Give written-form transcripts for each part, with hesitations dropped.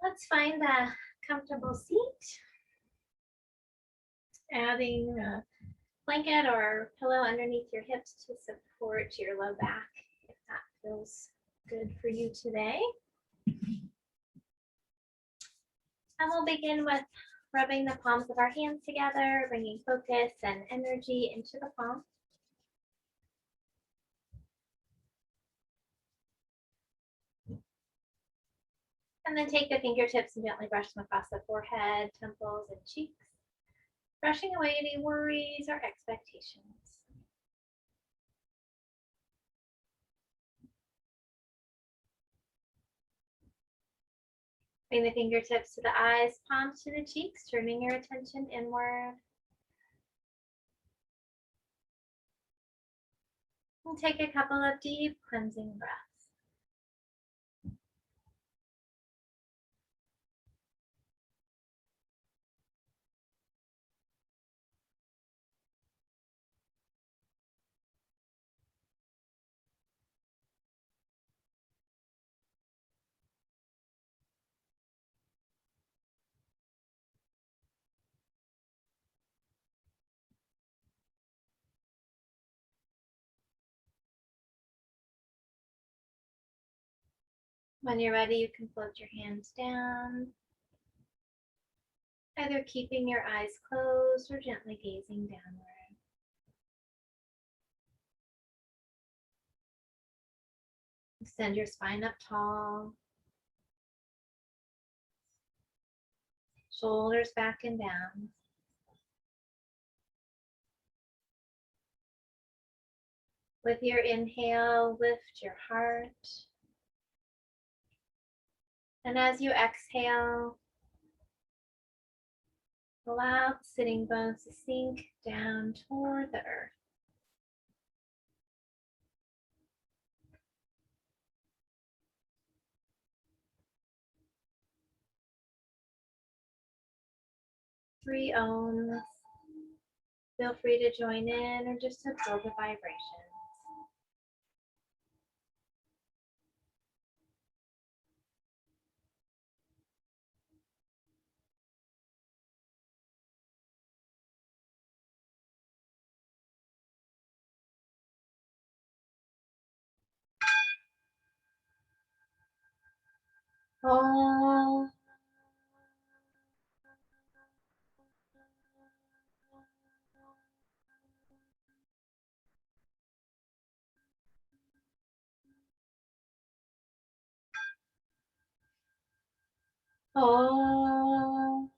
Let's find a comfortable seat. Adding a blanket or pillow underneath your hips to support your low back if that feels good for you today. And we'll begin with rubbing the palms of our hands together, bringing focus and energy into the palm. And then take the fingertips and gently brush them across the forehead, temples, and cheeks, brushing away any worries or expectations. Bring the fingertips to the eyes, palms to the cheeks, turning your attention inward. And take a couple of deep cleansing breaths. When you're ready, you can float your hands down, either keeping your eyes closed or gently gazing downward. Extend your spine up tall, shoulders back and down. With your inhale, lift your heart. And as you exhale, allow the sitting bones to sink down toward the earth. Three ohms. Feel free to join in or just absorb the vibrations. Om. Om.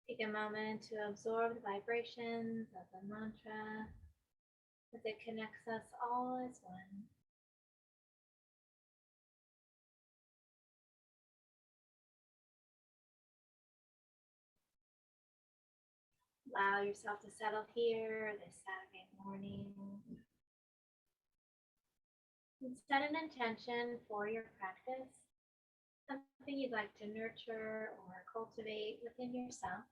Take a moment to absorb the vibrations of the mantra as it connects us all as one. Allow yourself to settle here this Saturday morning. And set an intention for your practice, something you'd like to nurture or cultivate within yourself.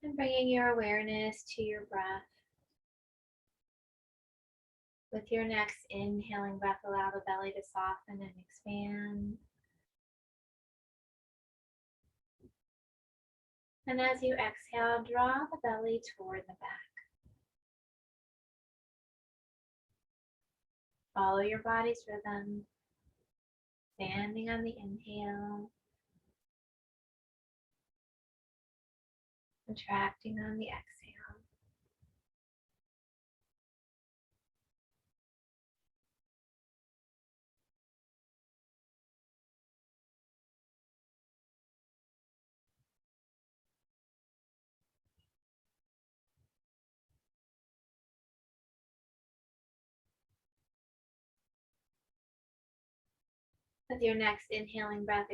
And bringing your awareness to your breath. With your next inhaling breath, allow the belly to soften and expand. And as you exhale, draw the belly toward the back. Follow your body's rhythm, expanding on the inhale, contracting on the exhale. With your next inhaling breath,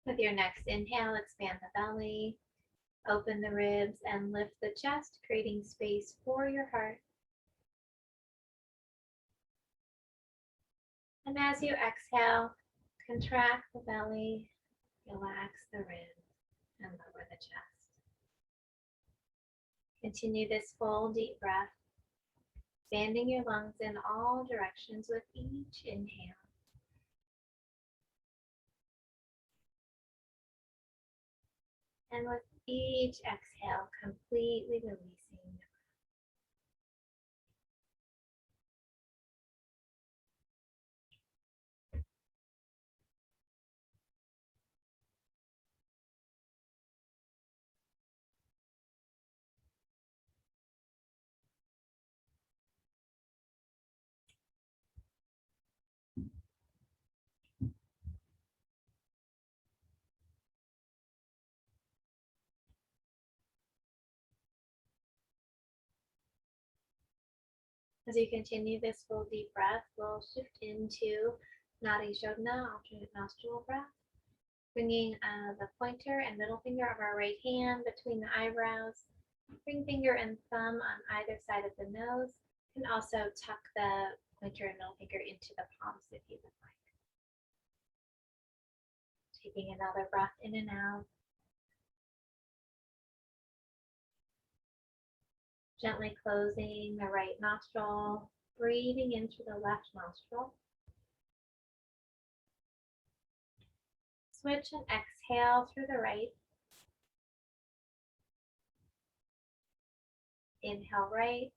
with your next inhale, expand the belly, open the ribs, and lift the chest, creating space for your heart. And as you exhale, contract the belly, relax the ribs, and lower the chest. Continue this full deep breath, expanding your lungs in all directions with each inhale. And with each exhale, completely releasing. As you continue this full deep breath, we'll shift into Nadi Shodhana, alternate nostril breath, bringing the pointer and middle finger of our right hand between the eyebrows, ring finger and thumb on either side of the nose, and also tuck the pointer and middle finger into the palms if you would like. Taking another breath in and out. Gently closing the right nostril, breathing in through the left nostril. Switch and exhale through the right. Inhale right.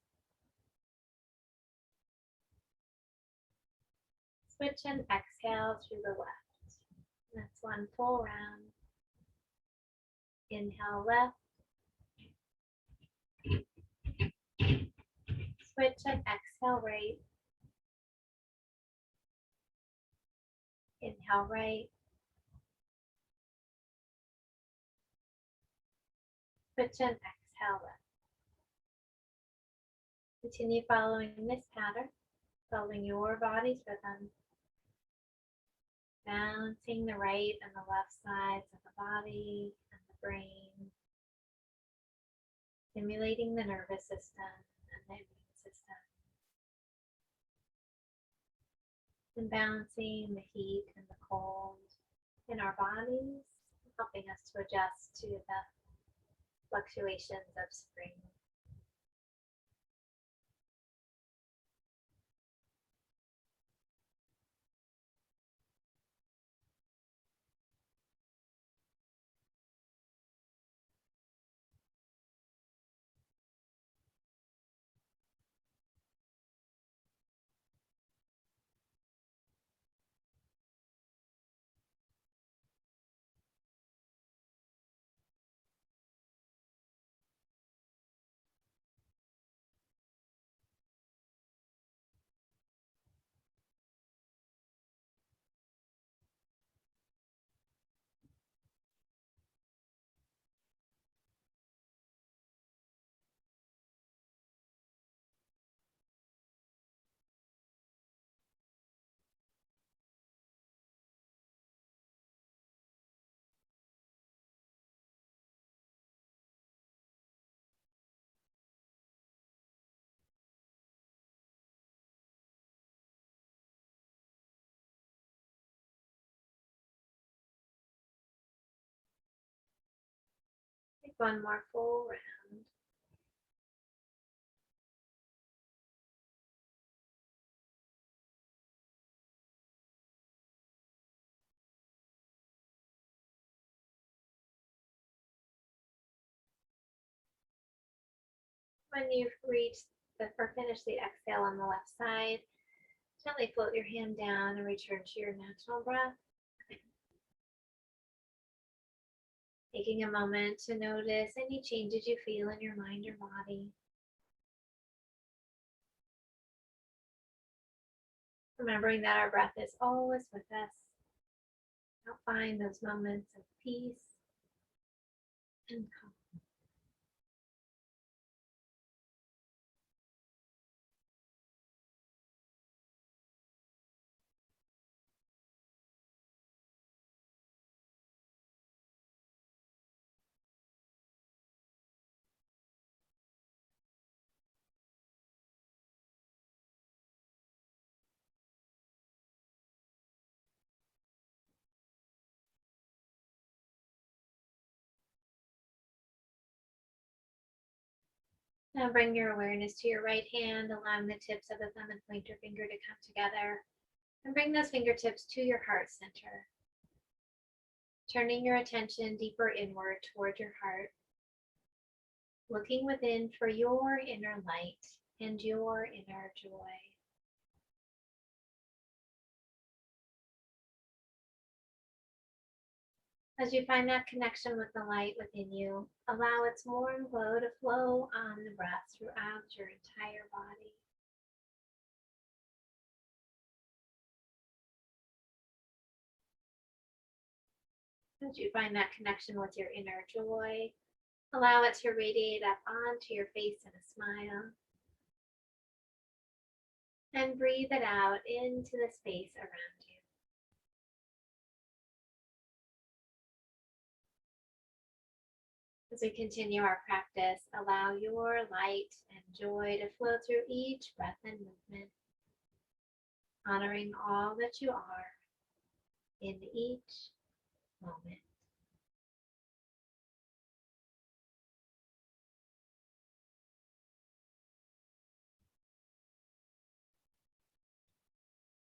Switch and exhale through the left. That's one full round. Inhale left. Switch and exhale right. Inhale right. Switch and exhale left. Continue following this pattern, following your body's rhythm, balancing the right and the left sides of the body and the brain, stimulating the nervous system and the immune system, and balancing the heat and the cold in our bodies, helping us to adjust to the fluctuations of spring. One more full round. When you've reached or finished the exhale on the left side, gently float your hand down and return to your natural breath. Taking a moment to notice any changes you feel in your mind or body. Remembering that our breath is always with us. I'll find those moments of peace and calm. Now bring your awareness to your right hand, allowing the tips of the thumb and pointer finger to come together. And bring those fingertips to your heart center. Turning your attention deeper inward toward your heart. Looking within for your inner light and your inner joy. As you find that connection with the light within you, allow its warm glow to flow on the breath throughout your entire body. As you find that connection with your inner joy, allow it to radiate up onto your face in a smile. And breathe it out into the space around you. As we continue our practice, allow your light and joy to flow through each breath and movement, honoring all that you are in each moment.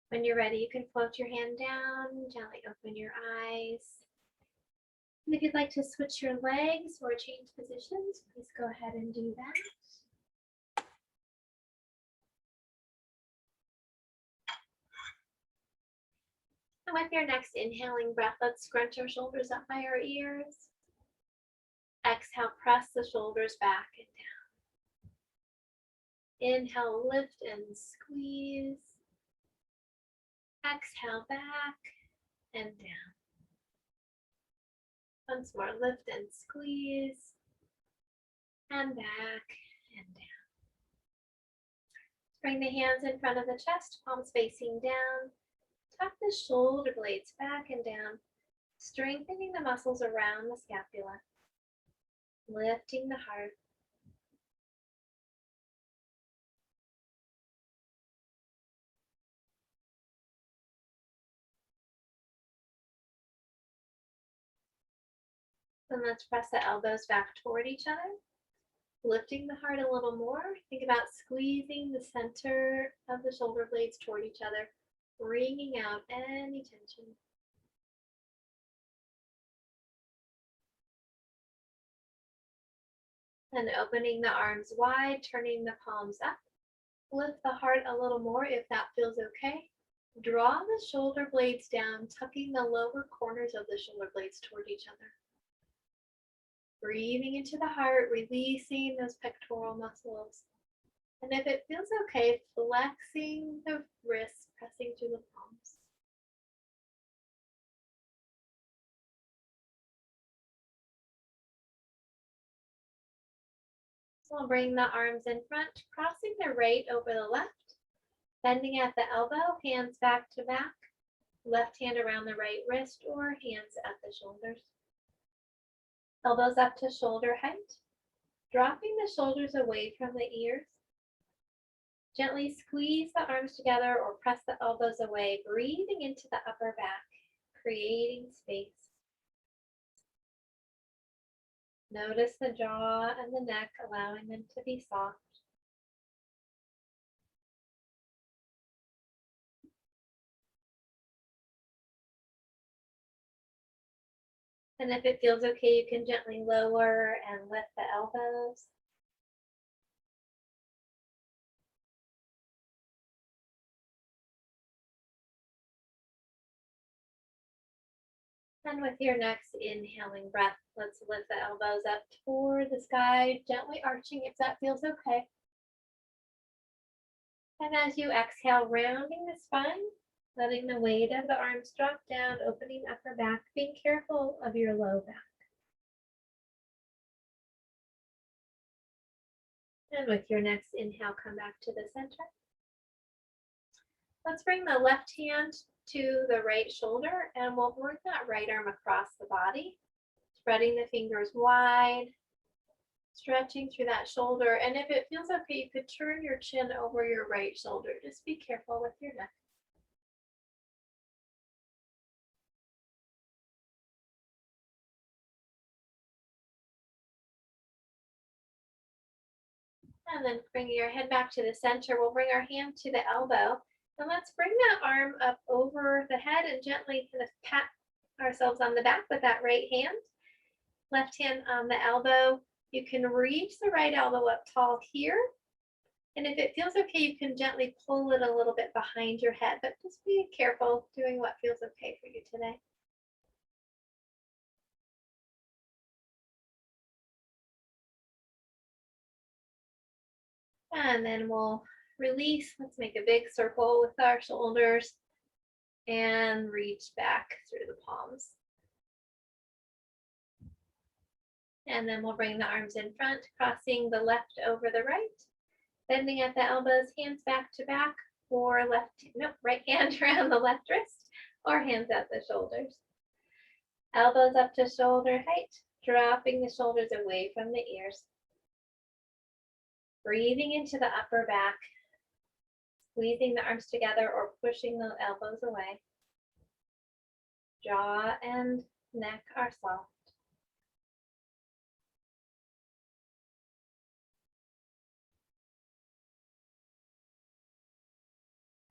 When you're ready, you can float your hand down, gently open your eyes. And if you'd like to switch your legs or change positions, please go ahead and do that. And with your next inhaling breath, let's scrunch our shoulders up by our ears. Exhale, press the shoulders back and down. Inhale, lift and squeeze. Exhale, back and down. Once more, lift and squeeze. And back and down. Bring the hands in front of the chest, palms facing down. Tuck the shoulder blades back and down, strengthening the muscles around the scapula. Lifting the heart. Then let's press the elbows back toward each other. Lifting the heart a little more. Think about squeezing the center of the shoulder blades toward each other, bringing out any tension. And opening the arms wide, turning the palms up. Lift the heart a little more if that feels okay. Draw the shoulder blades down, tucking the lower corners of the shoulder blades toward each other. Breathing into the heart, releasing those pectoral muscles. And if it feels okay, flexing the wrists, pressing through the palms. So we'll bring the arms in front, crossing the right over the left, bending at the elbow, hands back to back, left hand around the right wrist or hands at the shoulders. Elbows up to shoulder height, dropping the shoulders away from the ears. Gently squeeze the arms together or press the elbows away, breathing into the upper back, creating space. Notice the jaw and the neck, allowing them to be soft. And if it feels okay, you can gently lower and lift the elbows. And with your next inhaling breath, let's lift the elbows up toward the sky, gently arching if that feels okay. And as you exhale, rounding the spine, letting the weight of the arms drop down, opening upper back, being careful of your low back. And with your next inhale, come back to the center. Let's bring the left hand to the right shoulder, and we'll bring that right arm across the body, spreading the fingers wide, stretching through that shoulder. And if it feels okay, you could turn your chin over your right shoulder. Just be careful with your neck. And then bring your head back to the center. We'll bring our hand to the elbow. And let's bring that arm up over the head and gently kind of pat ourselves on the back with that right hand. Left hand on the elbow. You can reach the right elbow up tall here. And if it feels okay, you can gently pull it a little bit behind your head, but just be careful doing what feels okay for you today. And then we'll release. Let's make a big circle with our shoulders and reach back through the palms. And then we'll bring the arms in front, crossing the left over the right, bending at the elbows, hands back to back, or right hand around the left wrist, or hands at the shoulders. Elbows up to shoulder height, dropping the shoulders away from the ears. Breathing into the upper back, squeezing the arms together or pushing the elbows away. Jaw and neck are soft.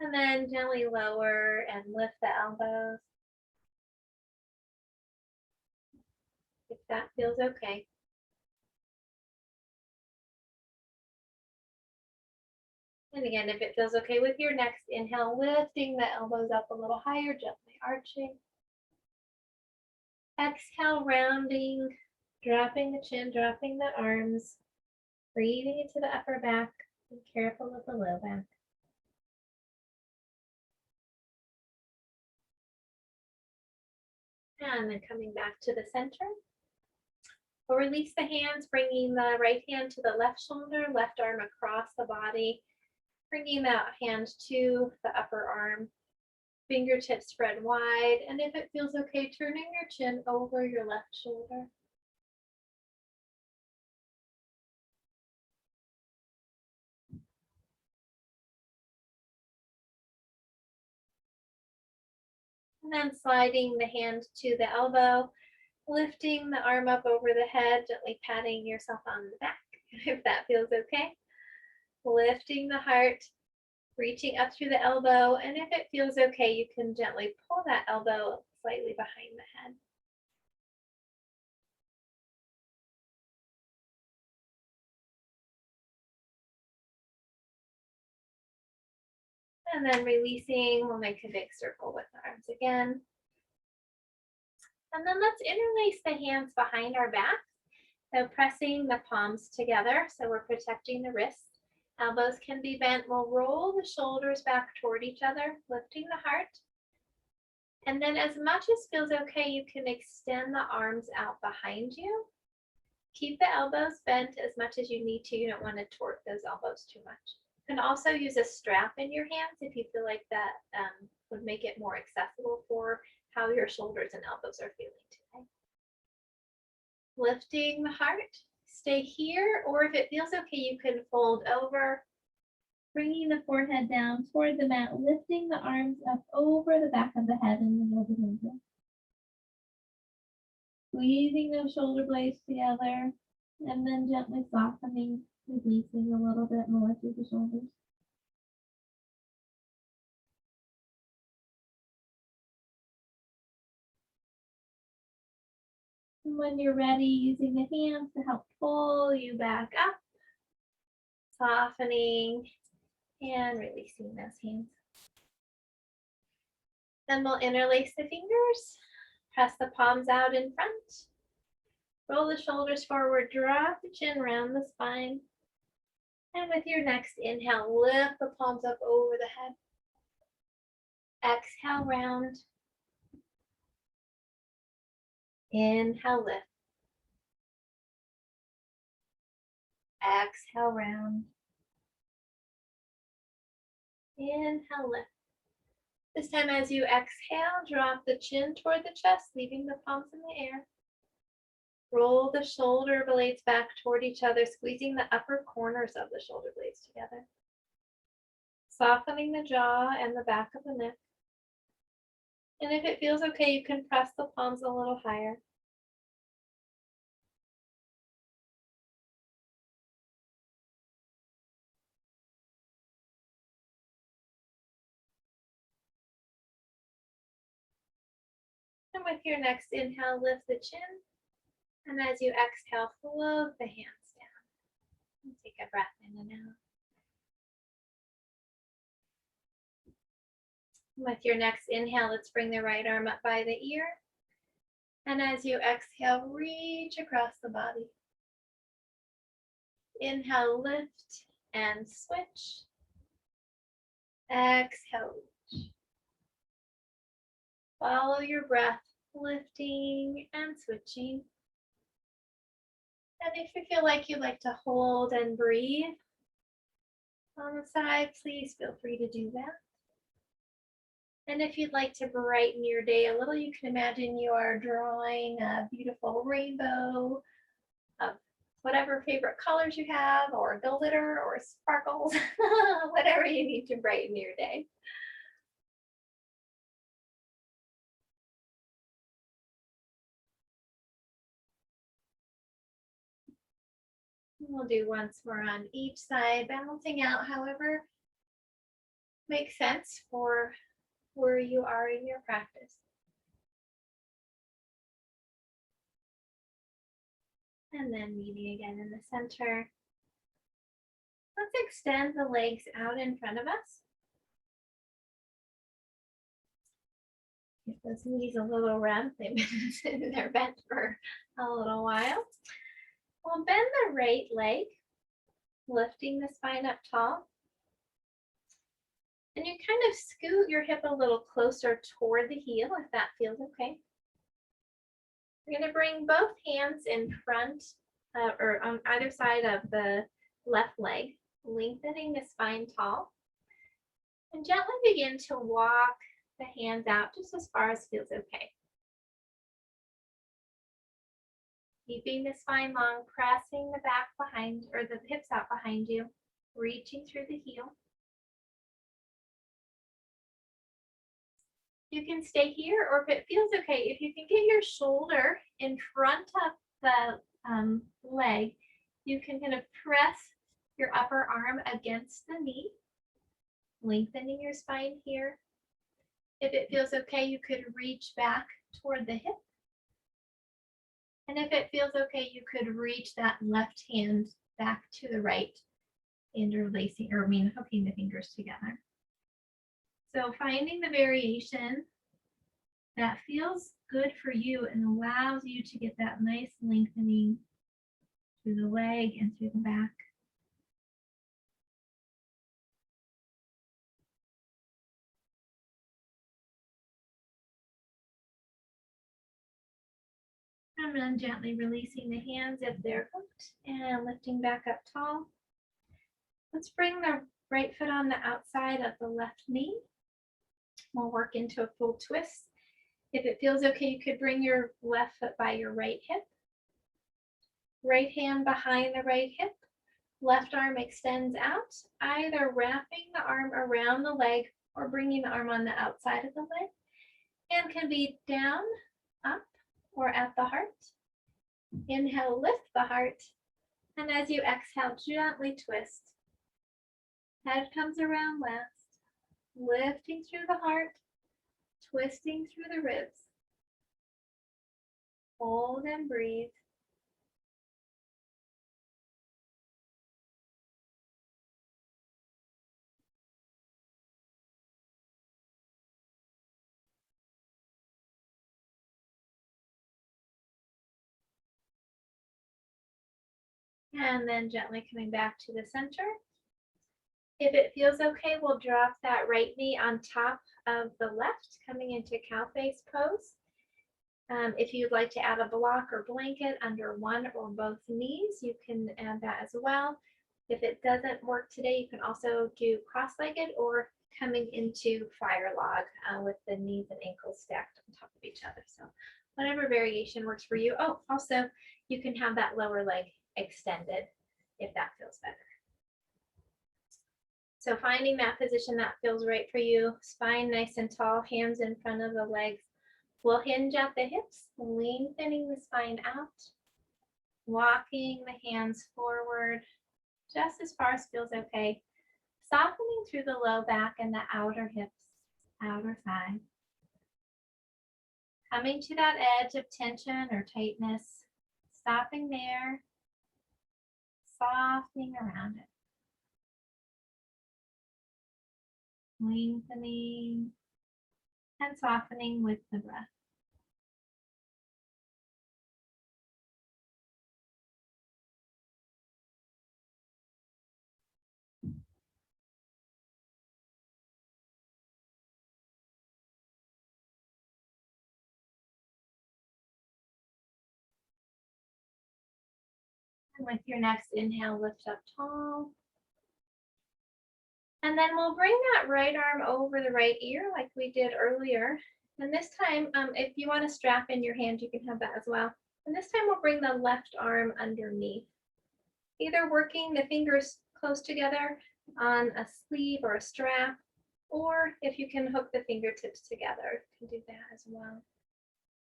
And then gently lower and lift the elbows. If that feels okay. And again, if it feels okay with your next inhale, lifting the elbows up a little higher, gently arching. Exhale, rounding, dropping the chin, dropping the arms, breathing into the upper back. Be careful with the low back. And then coming back to the center. We'll release the hands, bringing the right hand to the left shoulder, left arm across the body, bringing that hand to the upper arm, fingertips spread wide, and if it feels okay, turning your chin over your left shoulder. And then sliding the hand to the elbow, lifting the arm up over the head, gently patting yourself on the back, if that feels okay. Lifting the heart, reaching up through the elbow, and if it feels okay, you can gently pull that elbow slightly behind the head. And then releasing, we'll make a big circle with the arms again. And then let's interlace the hands behind our back. So pressing the palms together, so we're protecting the wrists. Elbows can be bent. We'll roll the shoulders back toward each other, lifting the heart. And then as much as feels okay, you can extend the arms out behind you. Keep the elbows bent as much as you need to. You don't want to torque those elbows too much. You can also use a strap in your hands if you feel like that would make it more accessible for how your shoulders and elbows are feeling today. Lifting the heart, stay here, or if it feels okay, you can fold over, bringing the forehead down toward the mat, lifting the arms up over the back of the head and the middle of the Squeezing those shoulder blades together and then gently softening, releasing a little bit more through the shoulders. And when you're ready, using the hands to help pull you back up, softening and releasing those hands. Then we'll interlace the fingers, press the palms out in front, roll the shoulders forward, drop the chin, round the spine. And with your next inhale, lift the palms up over the head. Exhale, round. Inhale, lift. Exhale, round. Inhale, lift. This time as you exhale, drop the chin toward the chest, leaving the palms in the air. Roll the shoulder blades back toward each other, squeezing the upper corners of the shoulder blades together. Softening the jaw and the back of the neck. And if it feels okay, you can press the palms a little higher. And with your next inhale, lift the chin. And as you exhale, float the hands down. And take a breath in and out. With your next inhale, let's bring the right arm up by the ear. And as you exhale, reach across the body. Inhale, lift and switch. Exhale, reach. Follow your breath, lifting and switching. And if you feel like you'd like to hold and breathe on the side, please feel free to do that. And if you'd like to brighten your day a little, you can imagine you are drawing a beautiful rainbow of whatever favorite colors you have, or glitter or sparkles, whatever you need to brighten your day. We'll do once more on each side, balancing out however makes sense for where you are in your practice. And then meeting again in the center. Let's extend the legs out in front of us. Get those knees a little round. They've been sitting there bent for a little while. We'll bend the right leg, lifting the spine up tall. And you kind of scoot your hip a little closer toward the heel if that feels okay. You're going to bring both hands in front or on either side of the left leg, lengthening the spine tall. And gently begin to walk the hands out just as far as feels okay. Keeping the spine long, pressing the back behind or the hips out behind you, reaching through the heel. You can stay here, or if it feels okay, if you can get your shoulder in front of the leg, you can kind of press your upper arm against the knee, lengthening your spine here. If it feels okay, you could reach back toward the hip. And if it feels okay, you could reach that left hand back to the right, interlacing, hooking the fingers together. So finding the variation that feels good for you and allows you to get that nice lengthening through the leg and through the back. And then gently releasing the hands if they're hooked and lifting back up tall. Let's bring the right foot on the outside of the left knee. We'll work into a full twist. If it feels okay, you could bring your left foot by your right hip. Right hand behind the right hip. Left arm extends out, either wrapping the arm around the leg or bringing the arm on the outside of the leg. Hand can be down, up, or at the heart. Inhale, lift the heart. And as you exhale, gently twist. Head comes around last, lifting through the heart, twisting through the ribs. Hold and breathe. And then gently coming back to the center. If it feels okay, we'll drop that right knee on top of the left, coming into cow face pose. If you'd like to add a block or blanket under one or both knees, you can add that as well. If it doesn't work today, you can also do cross-legged or coming into fire log with the knees and ankles stacked on top of each other. So whatever variation works for you. Oh, also you can have that lower leg extended if that feels better. So finding that position that feels right for you, spine nice and tall, hands in front of the legs. We'll hinge at the hips, lengthening the spine out, walking the hands forward just as far as feels okay, softening through the low back and the outer hips, outer thigh. Coming to that edge of tension or tightness, stopping there, softening around it. Lengthening and softening with the breath. And with your next inhale, lift up tall. And then we'll bring that right arm over the right ear like we did earlier. And this time, if you want to strap in your hand, you can have that as well. And this time we'll bring the left arm underneath. Either working the fingers close together on a sleeve or a strap, or if you can hook the fingertips together, you can do that as well.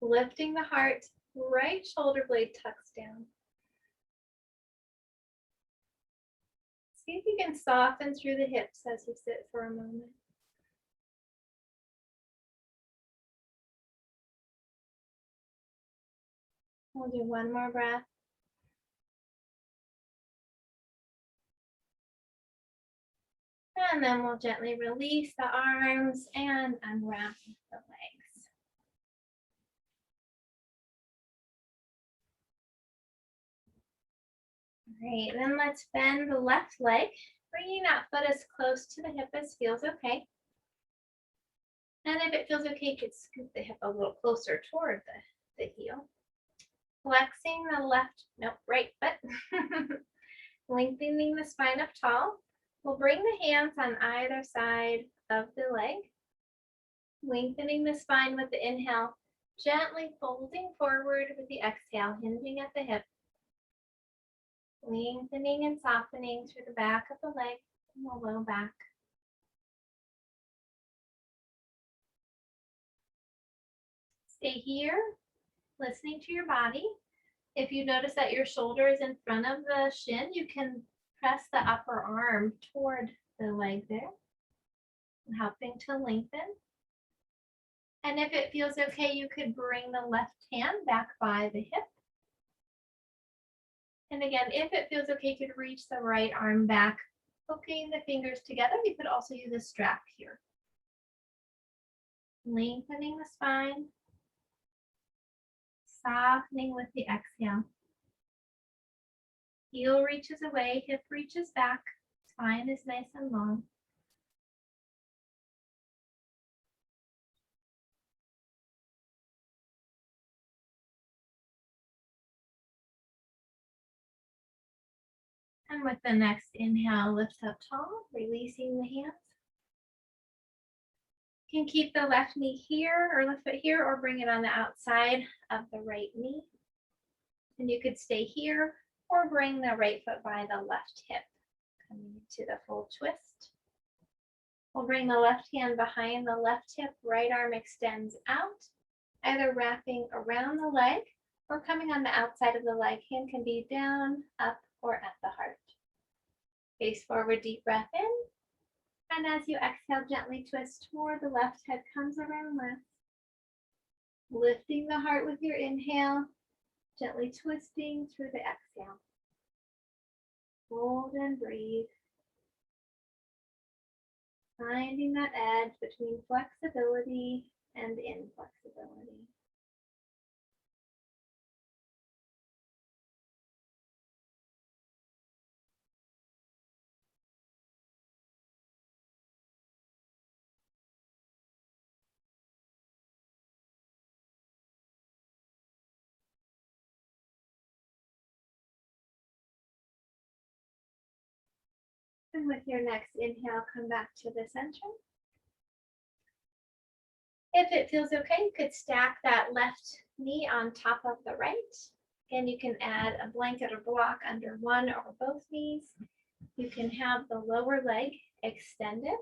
Lifting the heart, right shoulder blade tucks down. See if you can soften through the hips as you sit for a moment. We'll do one more breath. And then we'll gently release the arms and unwrap the legs. Great, then let's bend the left leg, bringing that foot as close to the hip as feels okay. And if it feels okay, you could scoot the hip a little closer toward the heel. Flexing the right foot. Lengthening the spine up tall. We'll bring the hands on either side of the leg. Lengthening the spine with the inhale, gently folding forward with the exhale, hinging at the hip. Lengthening and softening through the back of the leg and the low back. Stay here, listening to your body. If you notice that your shoulder is in front of the shin, you can press the upper arm toward the leg there, helping to lengthen. And if it feels okay, you could bring the left hand back by the hip. And again, if it feels okay, you could reach the right arm back, hooking the fingers together. You could also use a strap here. Lengthening the spine, softening with the exhale. Heel reaches away, hip reaches back, spine is nice and long. And with the next inhale, lift up tall, releasing the hands. You can keep the left knee here or left foot here or bring it on the outside of the right knee. And you could stay here or bring the right foot by the left hip, coming to the full twist. We'll bring the left hand behind the left hip, right arm extends out. either wrapping around the leg or coming on the outside of the leg. Hand can be down, up, or at the heart. Face forward, deep breath in. And as you exhale, gently twist toward the left, head comes around left. Lifting the heart with your inhale, gently twisting through the exhale. Hold and breathe. Finding that edge between flexibility and inflexibility. And with your next inhale, come back to the center. If it feels okay, you could stack that left knee on top of the right. Again, you can add a blanket or block under one or both knees. You can have the lower leg extended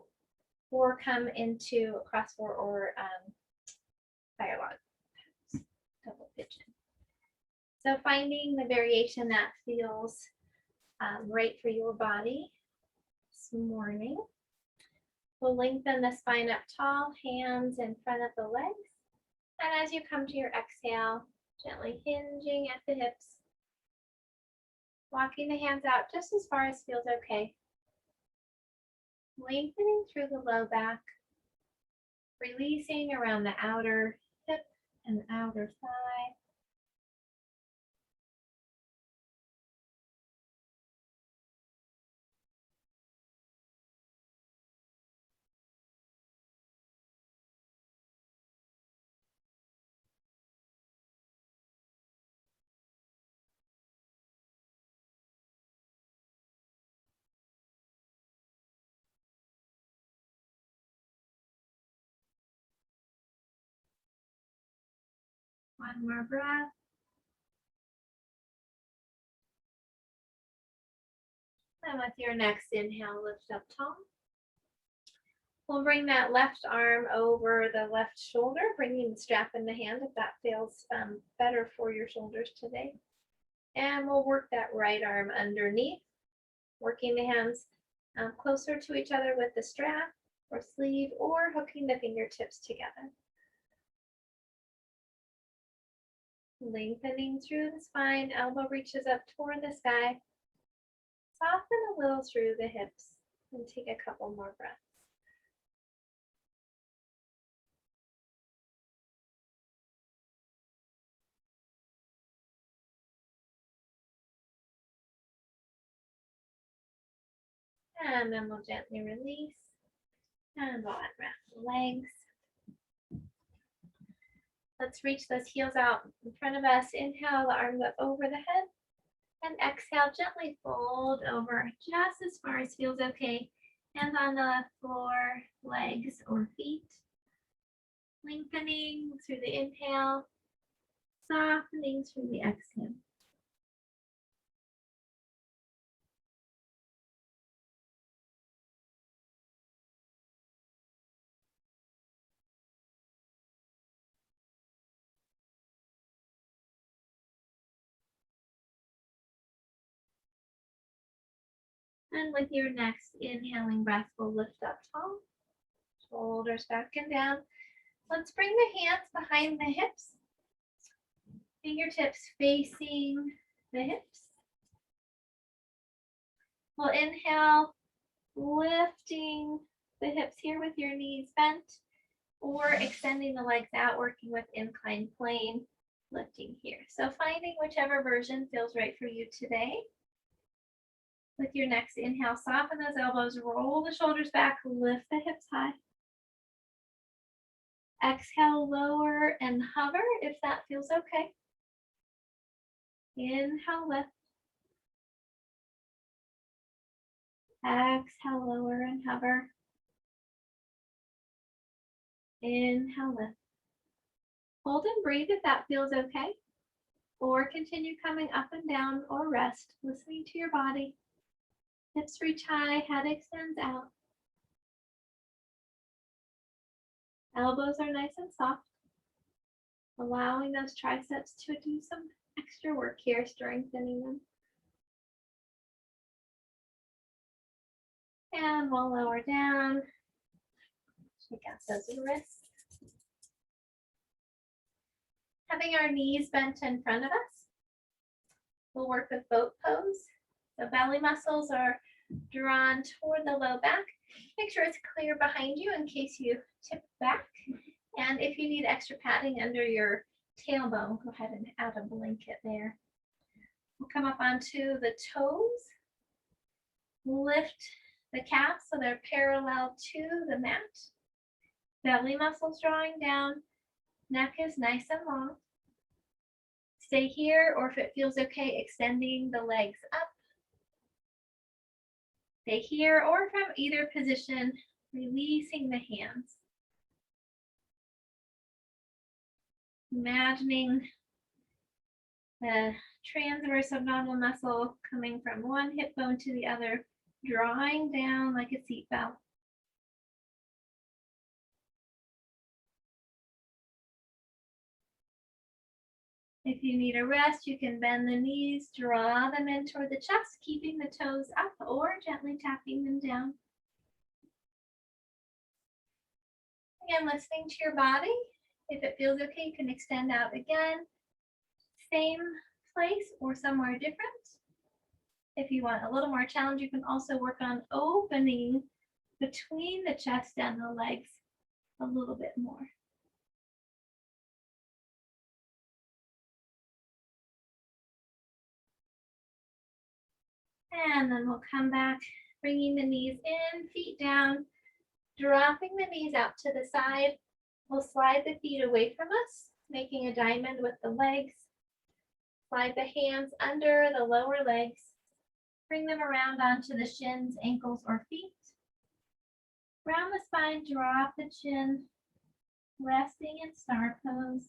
or come into a cross or firelog, double pigeon. So finding the variation that feels right for your body this morning. We'll lengthen the spine up tall, hands in front of the legs. And as you come to your exhale, gently hinging at the hips. Walking the hands out just as far as feels okay. Lengthening through the low back. Releasing around the outer hip and outer thigh. One more breath. And with your next inhale, lift up tall. We'll bring that left arm over the left shoulder, bringing the strap in the hand if that feels better for your shoulders today. And we'll work that right arm underneath, working the hands closer to each other with the strap or sleeve or hooking the fingertips together. Lengthening through the spine, elbow reaches up toward the sky. Soften a little through the hips and take a couple more breaths. And then we'll gently release and we'll unwrap the legs. Let's reach those heels out in front of us. Inhale, the arms up over the head. And exhale, gently fold over just as far as feels okay. Hands on the floor, legs or feet. Lengthening through the inhale, softening through the exhale. And with your next inhaling breath, we'll lift up tall, shoulders back and down. Let's bring the hands behind the hips, fingertips facing the hips. We'll inhale, lifting the hips here with your knees bent, or extending the legs out, working with inclined plane, lifting here. So finding whichever version feels right for you today. With your next inhale, soften those elbows, roll the shoulders back, lift the hips high. Exhale, lower and hover if that feels okay. Inhale, lift. Exhale, lower and hover. Inhale, lift. Hold and breathe if that feels okay. Or continue coming up and down or rest, listening to your body. Hips reach high, head extends out. Elbows are nice and soft. allowing those triceps to do some extra work here, strengthening them. And we'll lower down, shake out those wrists. Having our knees bent in front of us, we'll work with boat pose. The belly muscles are drawn toward the low back. Make sure it's clear behind you in case you tip back. And if you need extra padding under your tailbone, go ahead and add a blanket there. We'll come up onto the toes. Lift the calves so they're parallel to the mat. Belly muscles drawing down. Neck is nice and long. Stay here, or if it feels okay, extending the legs up. Stay here, or from either position, releasing the hands. Imagining the transverse abdominal muscle coming from one hip bone to the other, drawing down like a seat belt. If you need a rest, you can bend the knees, draw them in toward the chest, keeping the toes up or gently tapping them down. Again, listening to your body. If it feels okay, you can extend out again. Same place or somewhere different. If you want a little more challenge, you can also work on opening between the chest and the legs a little bit more. And then we'll come back, bringing the knees in, feet down, dropping the knees out to the side. We'll slide the feet away from us, making a diamond with the legs. Slide the hands under the lower legs. Bring them around onto the shins, ankles, or feet. Round the spine, drop the chin, resting in star pose.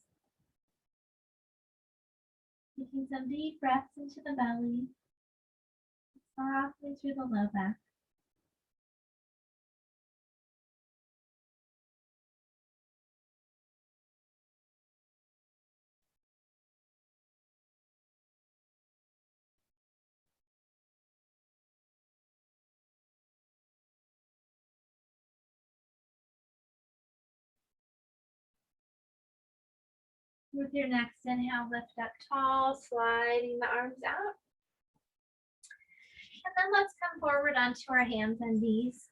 Taking some deep breaths into the belly. Softly through the low back. With your next inhale, lift up tall, sliding the arms out. And then let's come forward onto our hands and knees.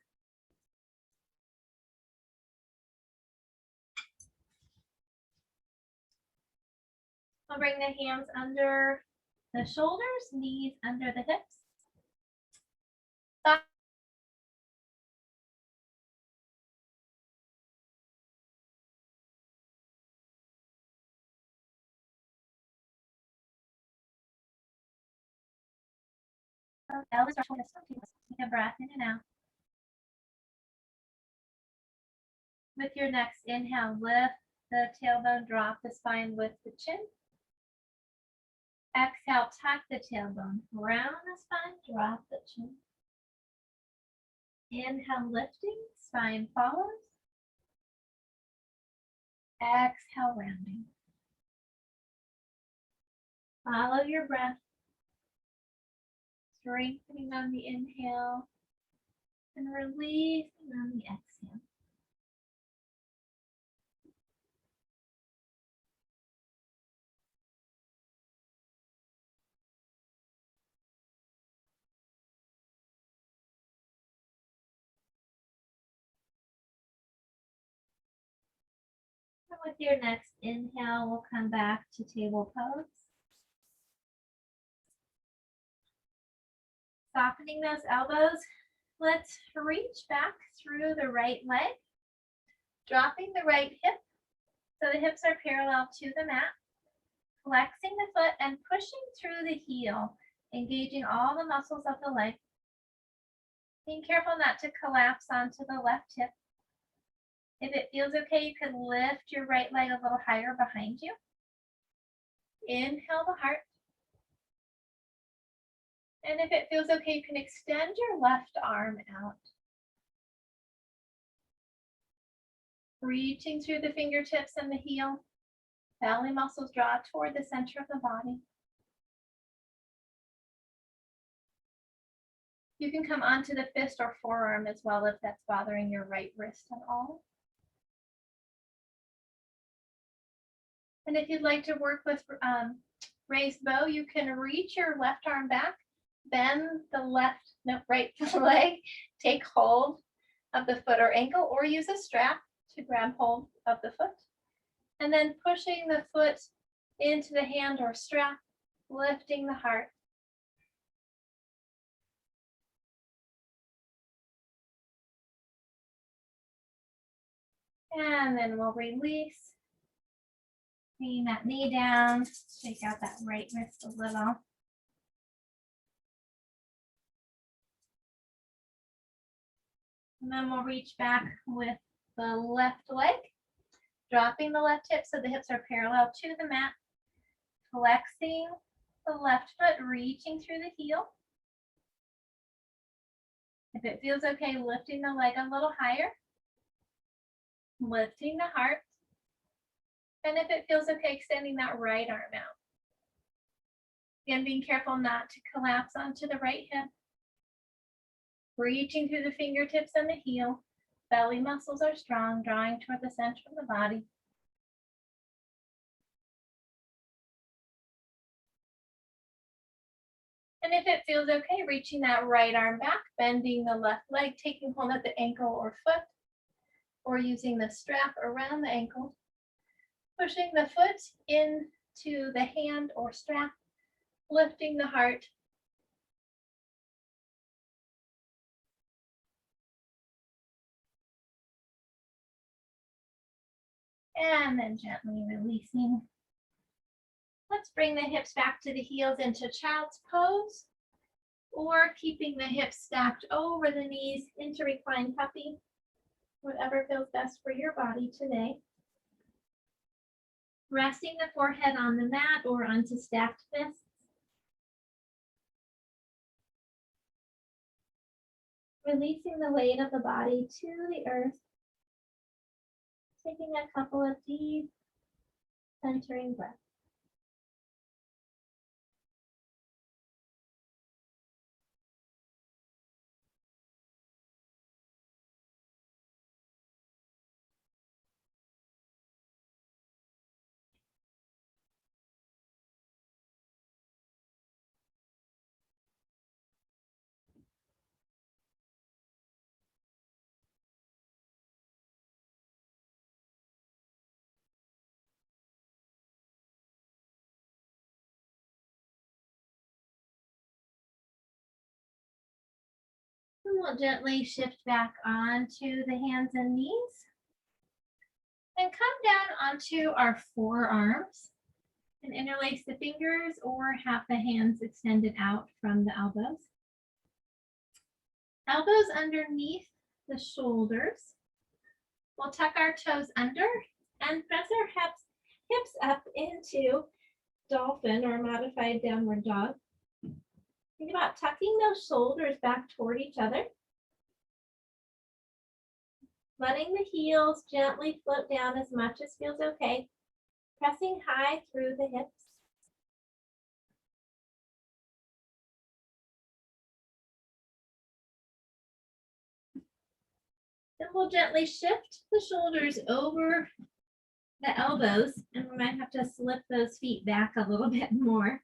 We'll bring the hands under the shoulders, knees under the hips. Elbows are shoulders. Take a breath in and out. With your next inhale, lift the tailbone, drop the spine with the chin. Exhale, tuck the tailbone, round the spine, drop the chin. Inhale, lifting, spine follows. Exhale, rounding. Follow your breath. Strengthening on the inhale and releasing on the exhale. And with your next inhale, we'll come back to table pose. Softening those elbows, let's reach back through the right leg, dropping the right hip so the hips are parallel to the mat, flexing the foot and pushing through the heel, engaging all the muscles of the leg. Being careful not to collapse onto the left hip. If it feels okay, you can lift your right leg a little higher behind you. Inhale the heart. And if it feels okay, you can extend your left arm out. Reaching through the fingertips and the heel. Belly muscles draw toward the center of the body. You can come onto the fist or forearm as well if that's bothering your right wrist at all. And if you'd like to work with raised bow, you can reach your left arm back, bend the right leg, take hold of the foot or ankle, or use a strap to grab hold of the foot. And then pushing the foot into the hand or strap, lifting the heart. And then we'll release. Bring that knee down, shake out that right wrist a little. And then we'll reach back with the left leg, dropping the left hip so the hips are parallel to the mat, flexing the left foot, reaching through the heel. If it feels okay, lifting the leg a little higher, lifting the heart. And if it feels okay, extending that right arm out. Again, being careful not to collapse onto the right hip. Reaching through the fingertips and the heel. Belly muscles are strong, drawing toward the center of the body. And if it feels okay, reaching that right arm back, bending the left leg, taking hold of the ankle or foot, or using the strap around the ankle. Pushing the foot into the hand or strap, lifting the heart. And then gently releasing. Let's bring the hips back to the heels into child's pose, or keeping the hips stacked over the knees into reclined puppy, whatever feels best for your body today. Resting the forehead on the mat or onto stacked fists. Releasing the weight of the body to the earth. Taking a couple of deep, centering breaths. And we'll gently shift back onto the hands and knees. And come down onto our forearms and interlace the fingers or have the hands extended out from the elbows. Elbows underneath the shoulders. We'll tuck our toes under and press our hips up into dolphin or modified downward dog. Think about tucking those shoulders back toward each other. Letting the heels gently float down as much as feels okay. Pressing high through the hips. Then we'll gently shift the shoulders over the elbows, and we might have to slip those feet back a little bit more,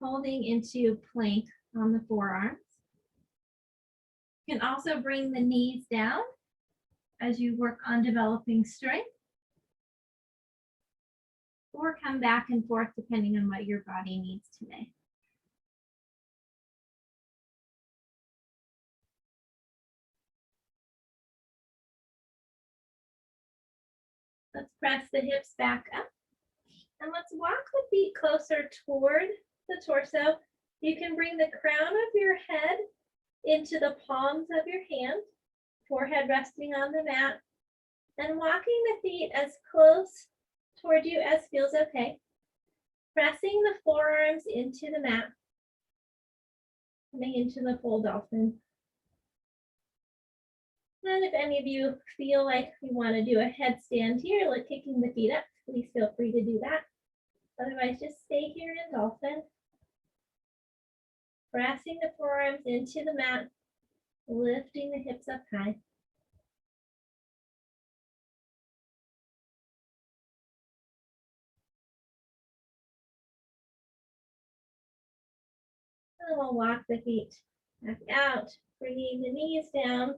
holding into plank on the forearms. You can also bring the knees down as you work on developing strength, or come back and forth depending on what your body needs today. Let's press the hips back up, and let's walk the feet closer toward the torso. You can bring the crown of your head into the palms of your hand, forehead resting on the mat, and walking the feet as close toward you as feels okay. Pressing the forearms into the mat, coming into the full dolphin. And if any of you feel like you want to do a headstand here, like kicking the feet up, please feel free to do that. Otherwise, just stay here in dolphin. Pressing the forearms into the mat, lifting the hips up high. And we'll walk the feet back out, bringing the knees down.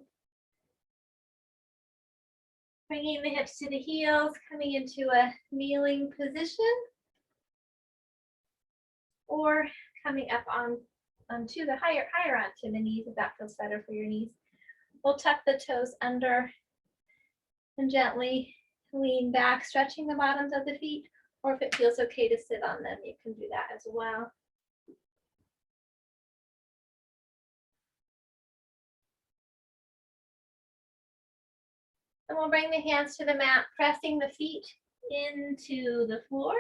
Bringing the hips to the heels, coming into a kneeling position. Or coming up onto the higher onto the knees if that feels better for your knees. We'll tuck the toes under and gently lean back, stretching the bottoms of the feet, or if it feels okay to sit on them, you can do that as well. And we'll bring the hands to the mat, pressing the feet into the floor.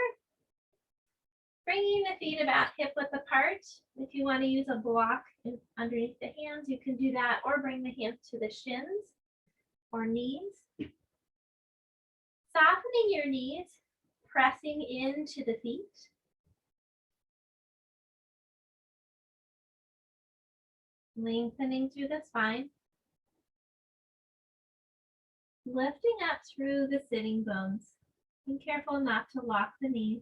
Bringing the feet about hip width apart. If you want to use a block underneath the hands, you can do that, or bring the hands to the shins or knees. Softening your knees, pressing into the feet. Lengthening through the spine. Lifting up through the sitting bones. Be careful not to lock the knees.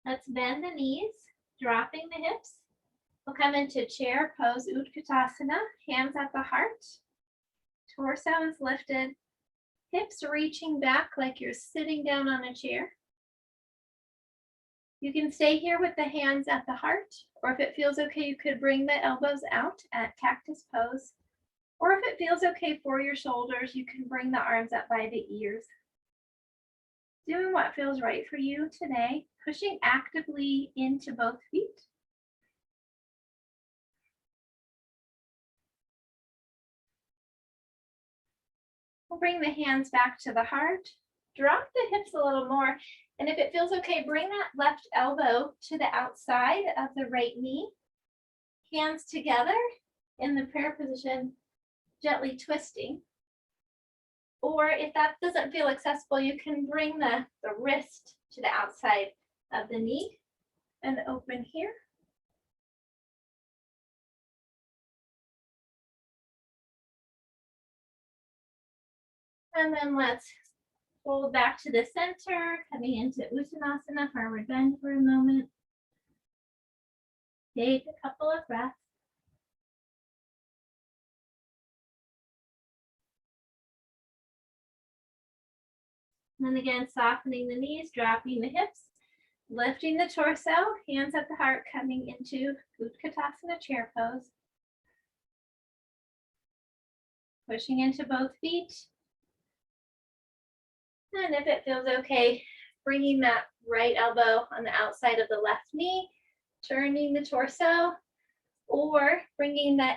Let's bend the knees, dropping the hips. We'll come into chair pose, Utkatasana, hands at the heart. Torso is lifted, hips reaching back like you're sitting down on a chair. You can stay here with the hands at the heart, or if it feels okay, you could bring the elbows out at cactus pose. Or if it feels okay for your shoulders, you can bring the arms up by the ears. Doing what feels right for you today, pushing actively into both feet. We'll bring the hands back to the heart, drop the hips a little more, and if it feels okay, bring that left elbow to the outside of the right knee. Hands together in the prayer position, gently twisting. Or if that doesn't feel accessible, you can bring the wrist to the outside of the knee and open here. And then let's fold back to the center, coming into Uttanasana, forward bend for a moment. Take a couple of breaths. And then again, softening the knees, dropping the hips, lifting the torso, hands at the heart, coming into Utkatasana chair pose. Pushing into both feet. And if it feels okay, bringing that right elbow on the outside of the left knee, turning the torso, or bringing the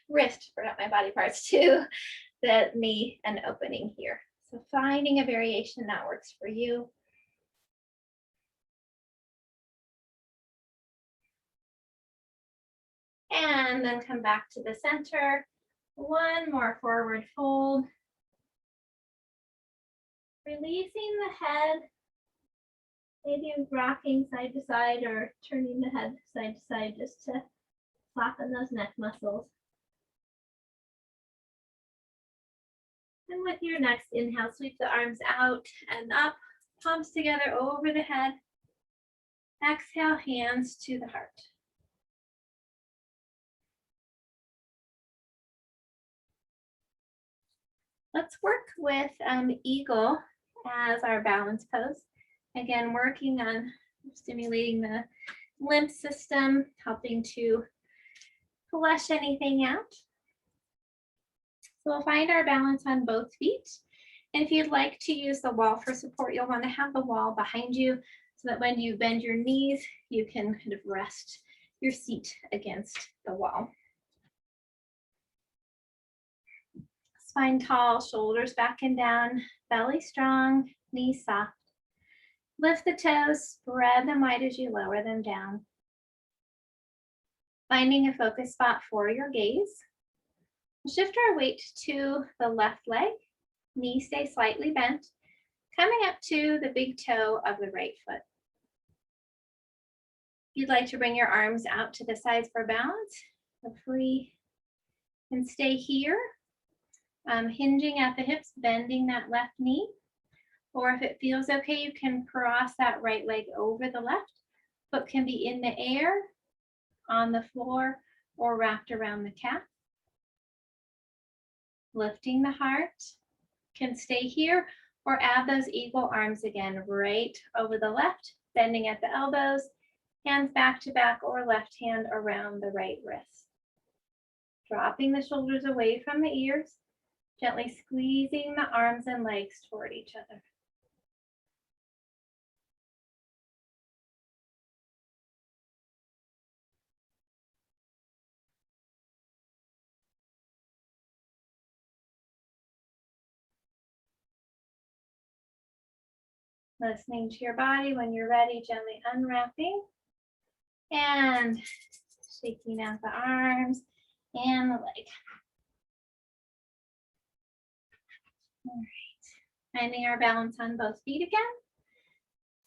wrist, forgot my body parts too, the knee and opening here. So finding a variation that works for you. And then come back to the center. One more forward fold. Releasing the head, maybe rocking side to side or turning the head side to side just to soften those neck muscles. And with your next inhale, sweep the arms out and up, palms together over the head. Exhale, hands to the heart. Let's work with eagle as our balance pose. Again, working on stimulating the lymph system, helping to flush anything out. So we'll find our balance on both feet. And if you'd like to use the wall for support, you'll want to have the wall behind you so that when you bend your knees, you can kind of rest your seat against the wall. Spine tall, shoulders back and down, belly strong, knees soft. Lift the toes, spread them wide as you lower them down. Finding a focus spot for your gaze. Shift our weight to the left leg. Knee stays slightly bent, coming up to the big toe of the right foot. If you'd like to bring your arms out to the sides for balance, feel free and stay here, hinging at the hips, bending that left knee. Or if it feels okay, you can cross that right leg over the left. Foot can be in the air, on the floor, or wrapped around the calf. Lifting the heart, can stay here or add those eagle arms again, right over the left, bending at the elbows, hands back to back or left hand around the right wrist. Dropping the shoulders away from the ears, gently squeezing the arms and legs toward each other. Listening to your body. When you're ready, gently unwrapping and shaking out the arms and the leg. All right, finding our balance on both feet again.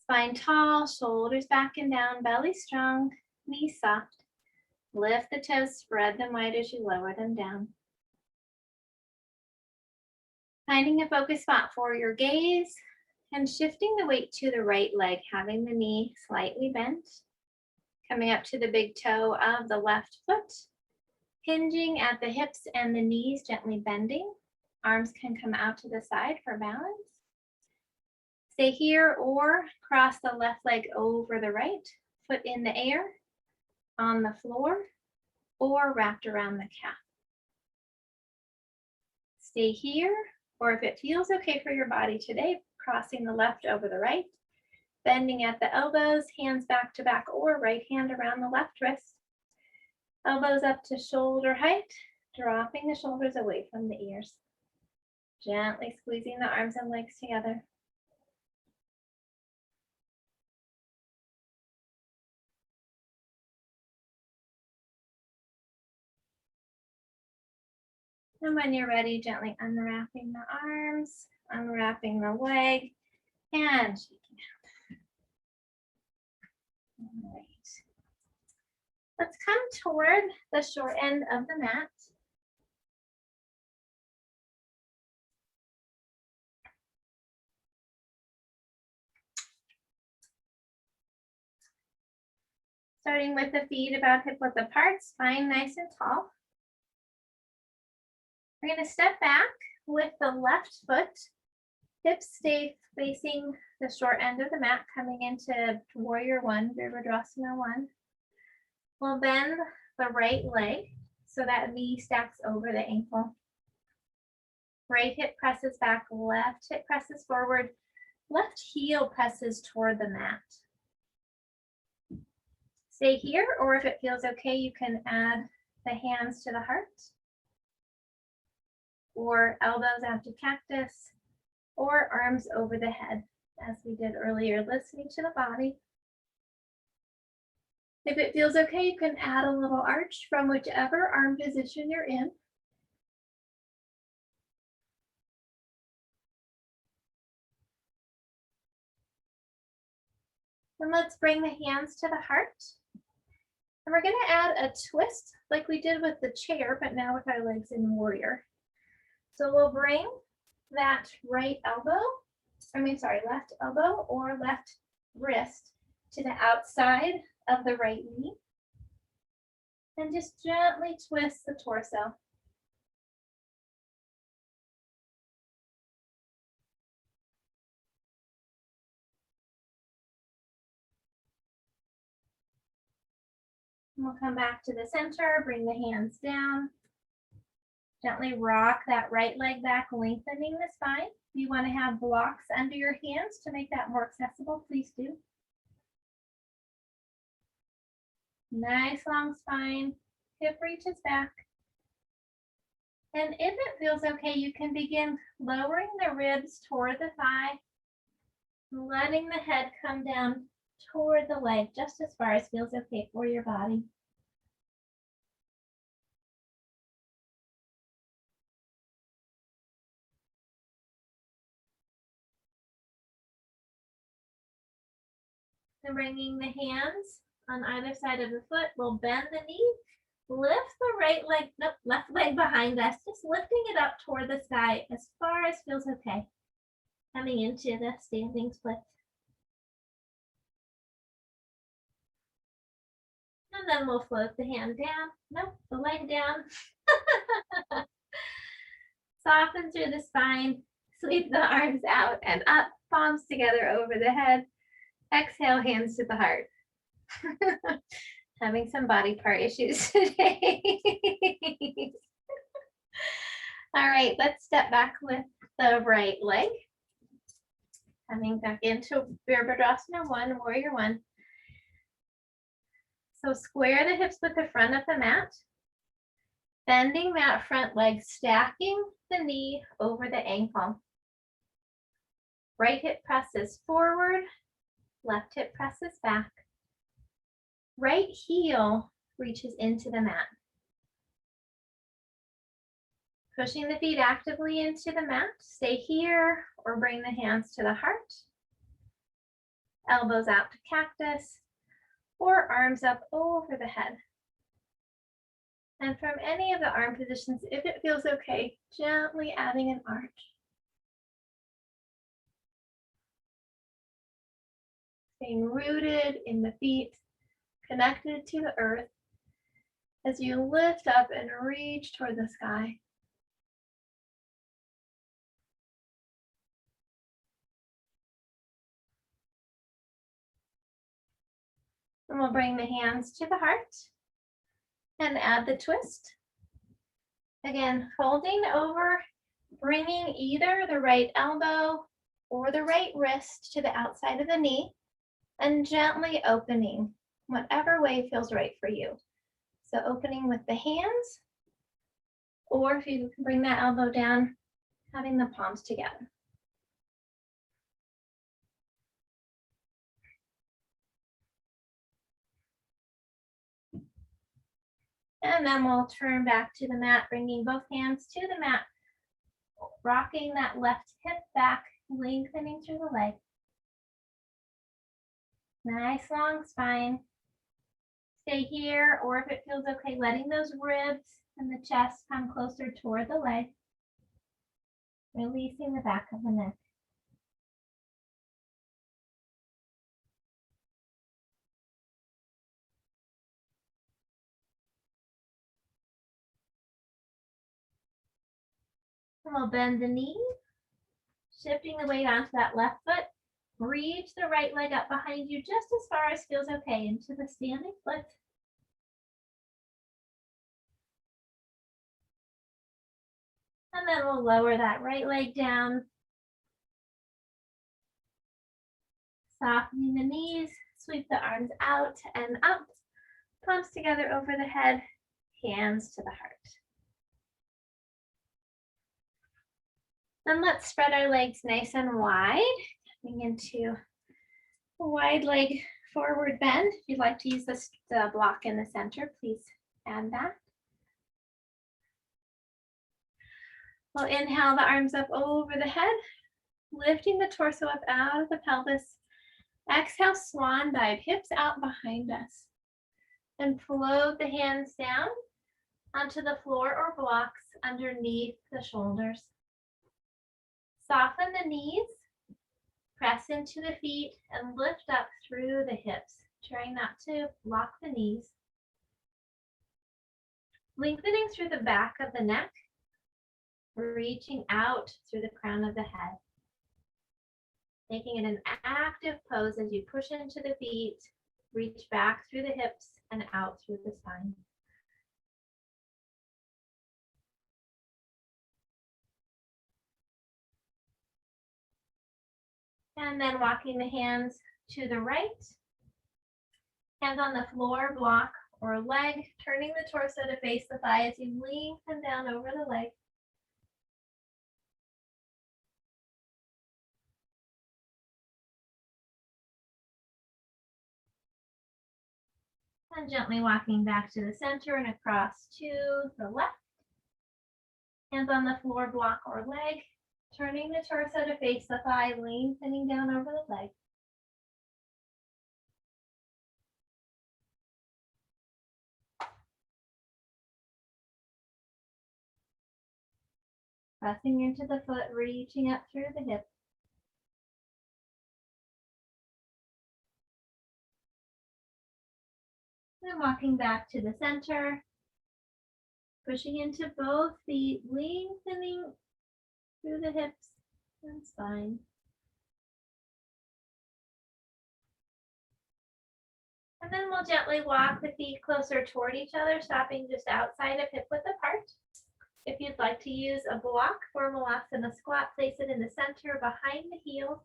Spine tall, shoulders back and down, belly strong, knees soft. Lift the toes, spread them wide as you lower them down. Finding a focus spot for your gaze and shifting the weight to the right leg, having the knee slightly bent, coming up to the big toe of the left foot, hinging at the hips and the knees, gently bending. Arms can come out to the side for balance. Stay here or cross the left leg over the right, foot in the air, on the floor, or wrapped around the calf. Stay here, or if it feels okay for your body today, crossing the left over the right, bending at the elbows, hands back to back or right hand around the left wrist. Elbows up to shoulder height, dropping the shoulders away from the ears. Gently squeezing the arms and legs together. And when you're ready, gently unwrapping the arms, unwrapping the leg, and shaking out. All right. Let's come toward the short end of the mat. Starting with the feet about hip width apart, spine nice and tall. We're going to step back with the left foot. Hips stay facing the short end of the mat, coming into warrior one, Vratny-Smith one. We'll bend the right leg so that knee stacks over the ankle. Right hip presses back, left hip presses forward, left heel presses toward the mat. Stay here, or if it feels okay, you can add the hands to the heart, or elbows out to cactus, or arms over the head, as we did earlier, listening to the body. If it feels okay, you can add a little arch from whichever arm position you're in. And let's bring the hands to the heart. And we're going to add a twist like we did with the chair, but now with our legs in warrior. So we'll bring that left elbow or left wrist to the outside of the right knee. And just gently twist the torso. And we'll come back to the center, bring the hands down. Gently rock that right leg back, lengthening the spine. If you want to have blocks under your hands to make that more accessible, please do. Nice long spine, hip reaches back. And if it feels okay, you can begin lowering the ribs toward the thigh, letting the head come down toward the leg just as far as feels okay for your body. And bringing the hands on either side of the foot, we'll bend the knee, lift the right leg, nope, left leg behind us, just lifting it up toward the sky as far as feels okay. Coming into the standing split. And then we'll float the hand down, nope, the leg down. Soften through the spine, sweep the arms out and up, palms together over the head. Exhale, hands to the heart. Having some body part issues today. All right, let's step back with the right leg. Coming back into Virabhadrasana 1, Warrior 1. So square the hips with the front of the mat. Bending that front leg, stacking the knee over the ankle. Right hip presses forward, left hip presses back. Right heel reaches into the mat. Pushing the feet actively into the mat. Stay here or bring the hands to the heart. Elbows out to cactus or arms up over the head. And from any of the arm positions, if it feels okay, gently adding an arch. Staying rooted in the feet, connected to the earth as you lift up and reach toward the sky. And we'll bring the hands to the heart and add the twist. Again, folding over, bringing either the right elbow or the right wrist to the outside of the knee and gently opening, whatever way feels right for you. So opening with the hands, or if you can bring that elbow down, having the palms together. And then we'll turn back to the mat, bringing both hands to the mat, rocking that left hip back, lengthening through the leg. Nice long spine. Stay here, or if it feels okay, letting those ribs and the chest come closer toward the leg. Releasing the back of the neck. And we'll bend the knee, shifting the weight onto that left foot. Reach the right leg up behind you just as far as feels okay into the standing split. And then we'll lower that right leg down. Softening the knees, sweep the arms out and up. Palms together over the head, hands to the heart. Then let's spread our legs nice and wide, coming into a wide leg forward bend. If you'd like to use the block in the center, please add that. We'll inhale the arms up over the head, lifting the torso up out of the pelvis. Exhale, swan dive, hips out behind us. And float the hands down onto the floor or blocks underneath the shoulders. Soften the knees, press into the feet, and lift up through the hips, trying not to lock the knees. Lengthening through the back of the neck, reaching out through the crown of the head. Making it an active pose as you push into the feet, reach back through the hips and out through the spine. And then walking the hands to the right, hands on the floor, block or leg, turning the torso to face the thigh as you lengthen down over the leg. And gently walking back to the center and across to the left. Hands on the floor, block or leg, turning the torso to face the thigh, lengthening down over the leg. Pressing into the foot, reaching up through the hip. And walking back to the center. Pushing into both feet, lengthening through the hips and spine. And then we'll gently walk the feet closer toward each other, stopping just outside of hip width apart. If you'd like to use a block for Malasana squat, place it in the center behind the heels.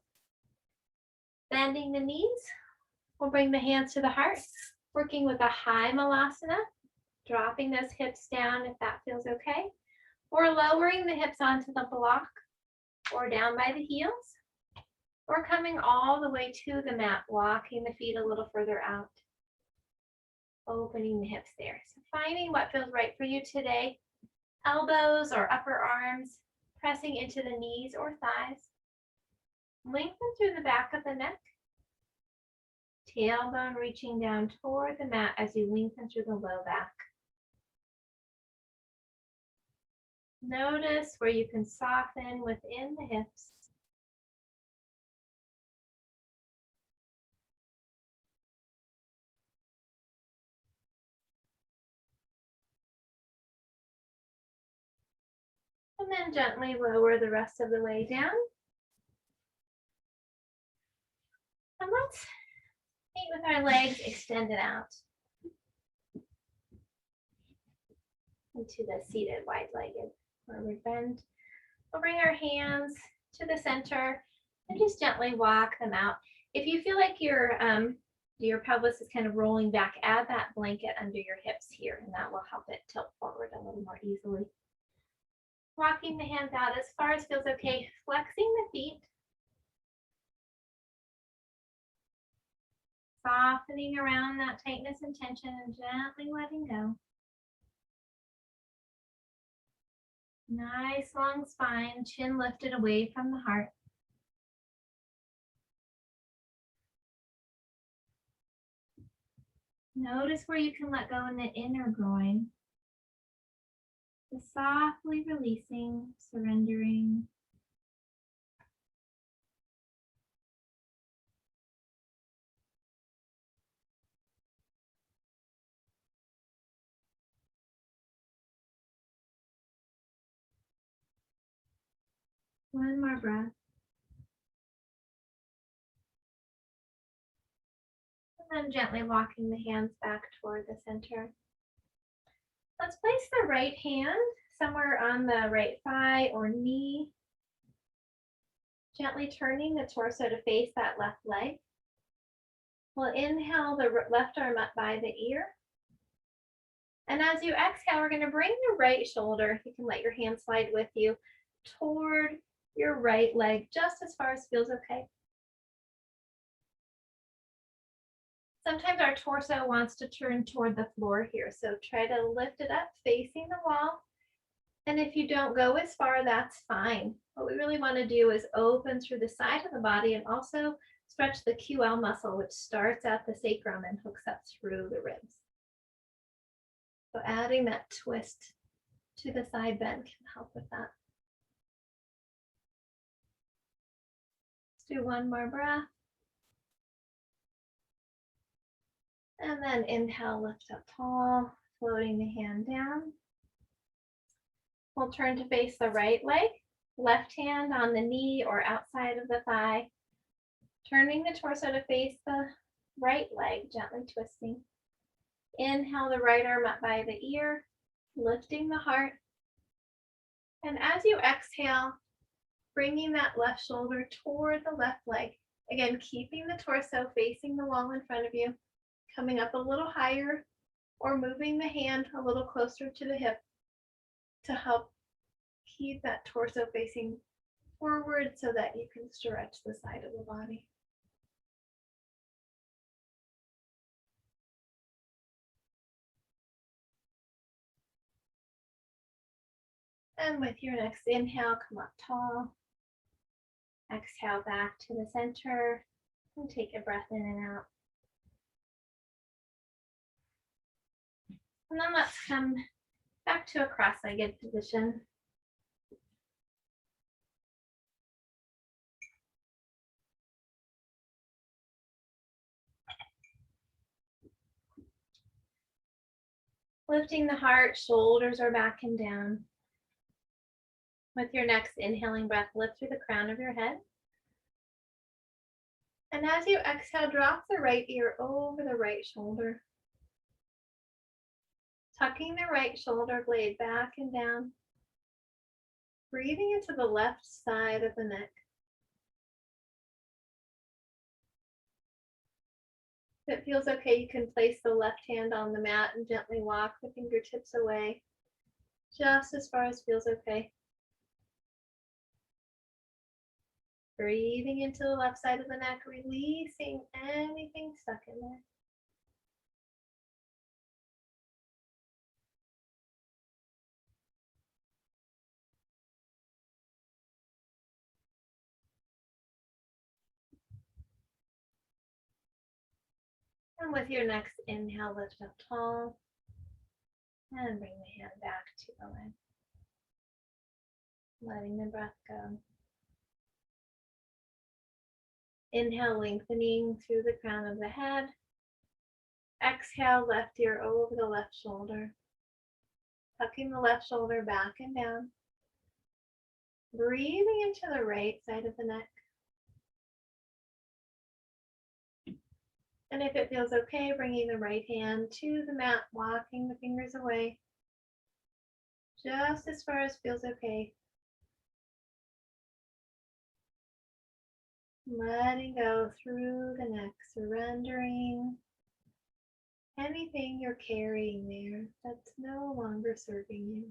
Bending the knees. We'll bring the hands to the heart, working with a high Malasana, dropping those hips down if that feels okay, or lowering the hips onto the block or down by the heels, or coming all the way to the mat, walking the feet a little further out, opening the hips there. So finding what feels right for you today. Elbows or upper arms pressing into the knees or thighs. Lengthen through the back of the neck. Tailbone reaching down toward the mat as you lengthen through the low back. Notice where you can soften within the hips. And then gently lower the rest of the way down. And let's meet with our legs extended out into the seated wide-legged forward bend. We'll bring our hands to the center and just gently walk them out. If you feel like your pelvis is kind of rolling back, add that blanket under your hips here, and that will help it tilt forward a little more easily. Walking the hands out as far as feels okay, flexing the feet. Softening around that tightness and tension and gently letting go. Nice long spine, chin lifted away from the heart. Notice where you can let go in the inner groin. Just softly releasing, surrendering. One more breath. And then gently walking the hands back toward the center. Let's place the right hand somewhere on the right thigh or knee. Gently turning the torso to face that left leg. We'll inhale the left arm up by the ear. And as you exhale, we're going to bring the right shoulder, you can let your hand slide with you, toward your right leg, just as far as feels okay. Sometimes our torso wants to turn toward the floor here, so try to lift it up, facing the wall. And if you don't go as far, that's fine. What we really want to do is open through the side of the body and also stretch the QL muscle, which starts at the sacrum and hooks up through the ribs. So adding that twist to the side bend can help with that. Let's do one more breath. And then inhale, lift up tall, floating the hand down. We'll turn to face the right leg, left hand on the knee or outside of the thigh. Turning the torso to face the right leg, gently twisting. Inhale the right arm up by the ear, lifting the heart. And as you exhale, bringing that left shoulder toward the left leg. Again, keeping the torso facing the wall in front of you, coming up a little higher or moving the hand a little closer to the hip to help keep that torso facing forward so that you can stretch the side of the body. And with your next inhale, come up tall. Exhale back to the center and take a breath in and out. And then let's come back to a cross-legged position. Lifting the heart, shoulders are back and down. With your next inhaling breath, lift through the crown of your head. And as you exhale, drop the right ear over the right shoulder. Tucking the right shoulder blade back and down. Breathing into the left side of the neck. If it feels okay, you can place the left hand on the mat and gently walk the fingertips away, just as far as feels okay. Breathing into the left side of the neck, releasing anything stuck in there. And with your next inhale, lift up tall and bring the hand back to the leg. Letting the breath go. Inhale, lengthening through the crown of the head. Exhale, left ear over the left shoulder. Tucking the left shoulder back and down. Breathing into the right side of the neck. And if it feels okay, bringing the right hand to the mat, walking the fingers away, just as far as feels okay. Letting go through the neck, surrendering anything you're carrying there that's no longer serving you.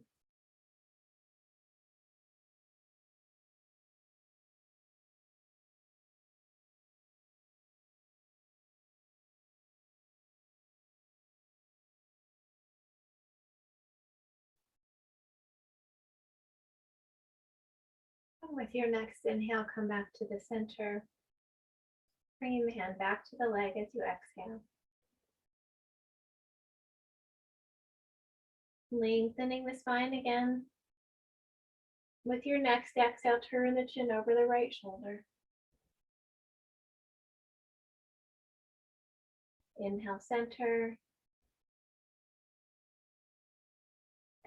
And with your next inhale, come back to the center, bringing the hand back to the leg as you exhale. Lengthening the spine again. With your next exhale, turn the chin over the right shoulder. Inhale, center.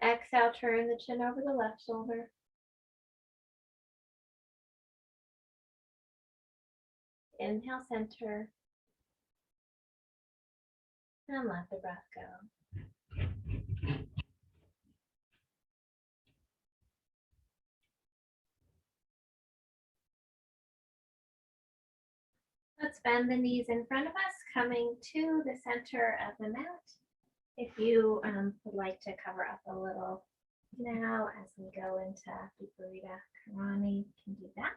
Exhale, turn the chin over the left shoulder. Inhale, center. And let the breath go. Let's bend the knees in front of us, coming to the center of the mat. If you would like to cover up a little now as we go into Viparita Karani, you can do that.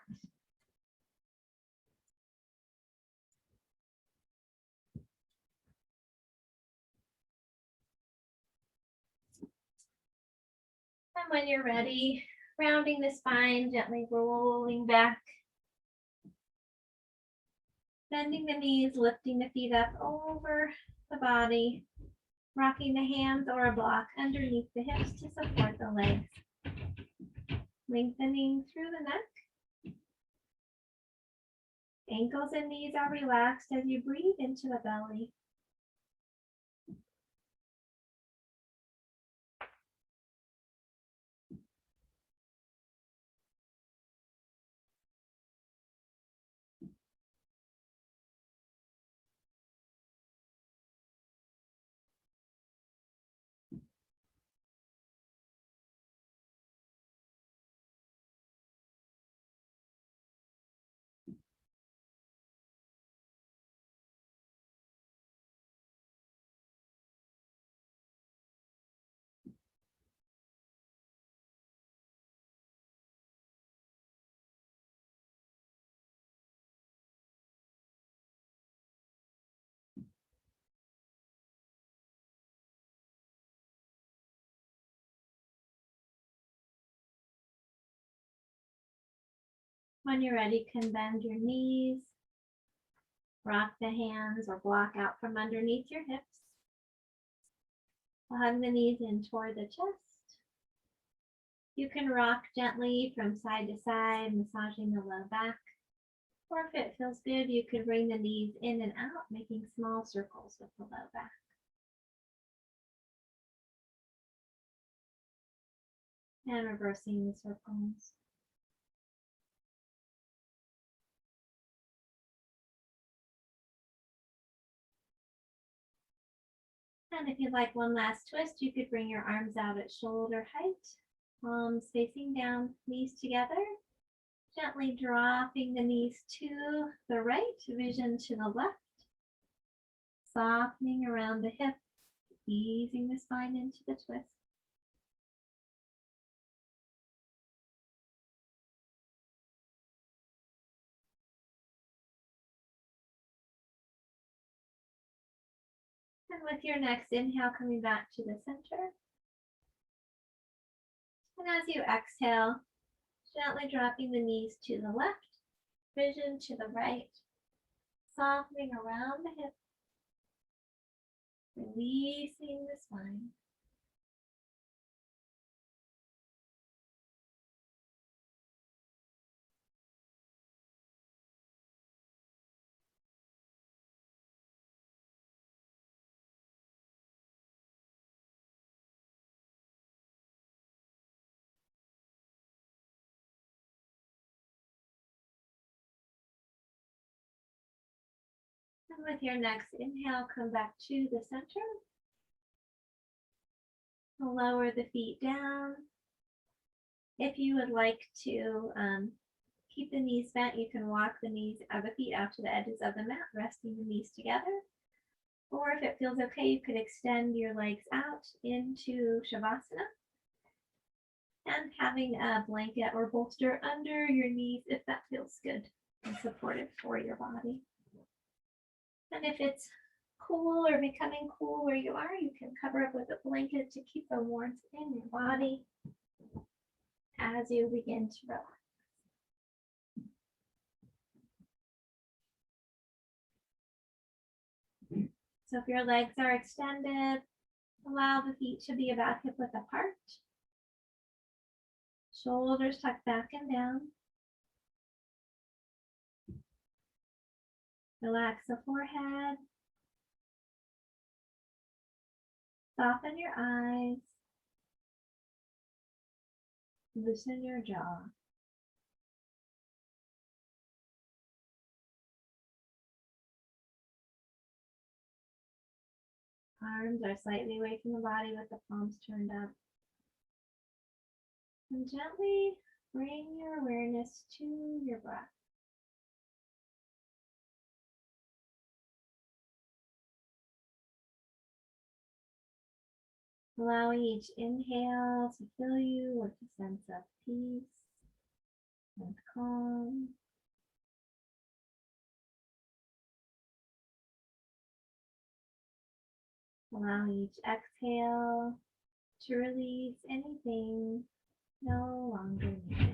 And when you're ready, rounding the spine, gently rolling back. Bending the knees, lifting the feet up over the body, rocking the hands or a block underneath the hips to support the legs. Lengthening through the neck. Ankles and knees are relaxed as you breathe into the belly. When you're ready, you can bend your knees, rock the hands or block out from underneath your hips. Hug the knees in toward the chest. You can rock gently from side to side, massaging the low back. Or if it feels good, you could bring the knees in and out, making small circles with the low back. And reversing the circles. And if you'd like one last twist, you could bring your arms out at shoulder height, palms facing down, knees together, gently dropping the knees to the right, vision to the left, softening around the hip, easing the spine into the twist. And with your next inhale, coming back to the center. And as you exhale, gently dropping the knees to the left, vision to the right, softening around the hip, releasing the spine. And with your next inhale, come back to the center. Lower the feet down. If you would like to keep the knees bent, you can walk the feet out to the edges of the mat, resting the knees together. Or if it feels okay, you could extend your legs out into Shavasana. And having a blanket or bolster under your knees if that feels good and supportive for your body. And if it's cool or becoming cool where you are, you can cover up with a blanket to keep the warmth in your body as you begin to relax. So if your legs are extended, allow the feet to be about hip width apart. Shoulders tucked back and down. Relax the forehead. Soften your eyes. Loosen your jaw. Arms are slightly away from the body with the palms turned up. And gently bring your awareness to your breath. Allowing each inhale to fill you with a sense of peace and calm. Allowing each exhale to release anything no longer needed.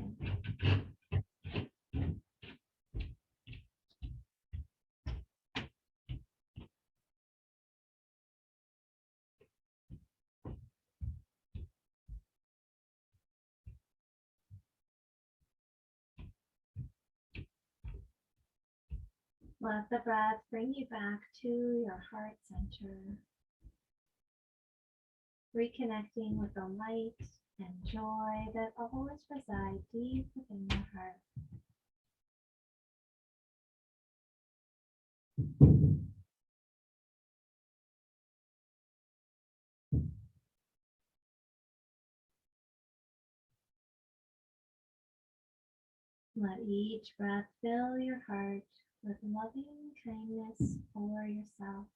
Let the breath bring you back to your heart center, reconnecting with the light and joy that always reside deep within your heart. Let each breath fill your heart with loving kindness for yourself.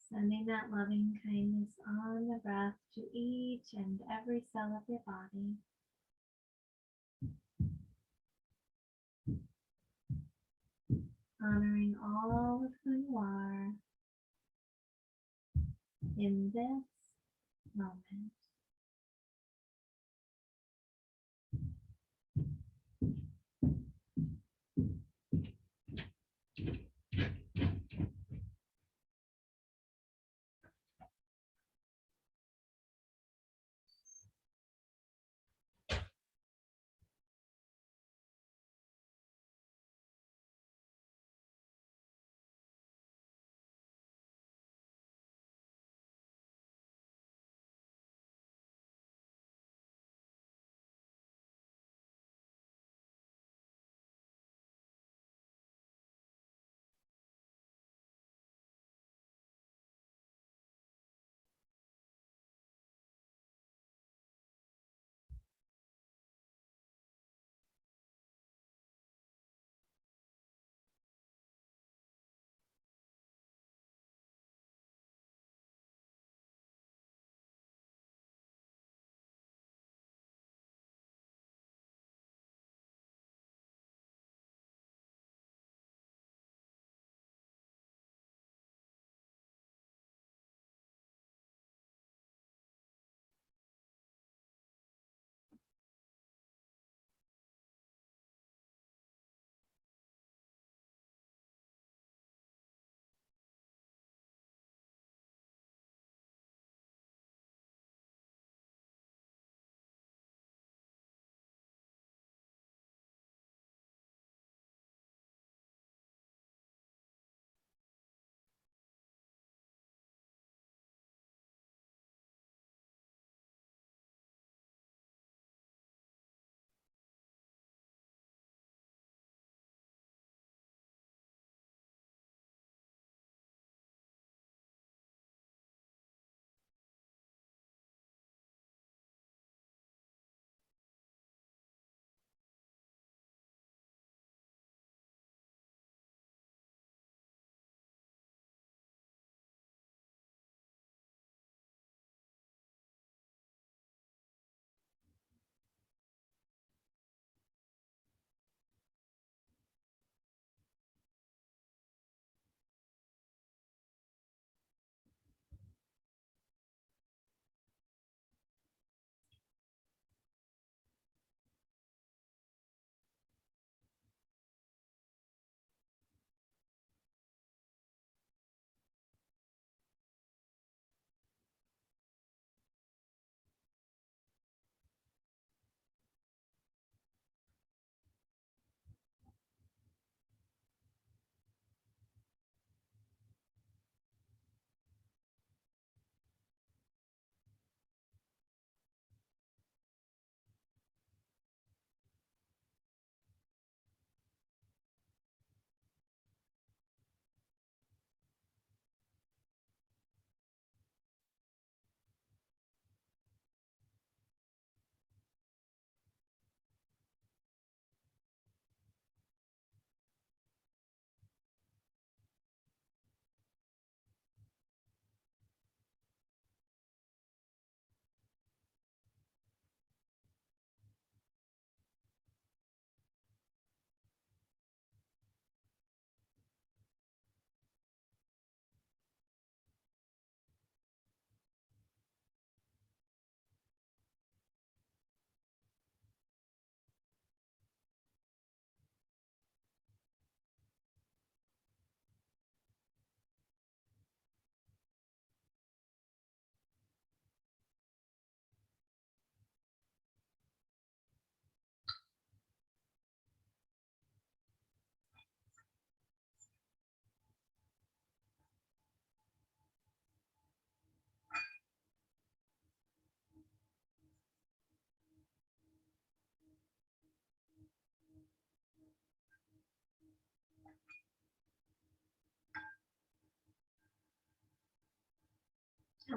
Sending that loving kindness on the breath to each and every cell of your body. Honoring all of who you are in this moment.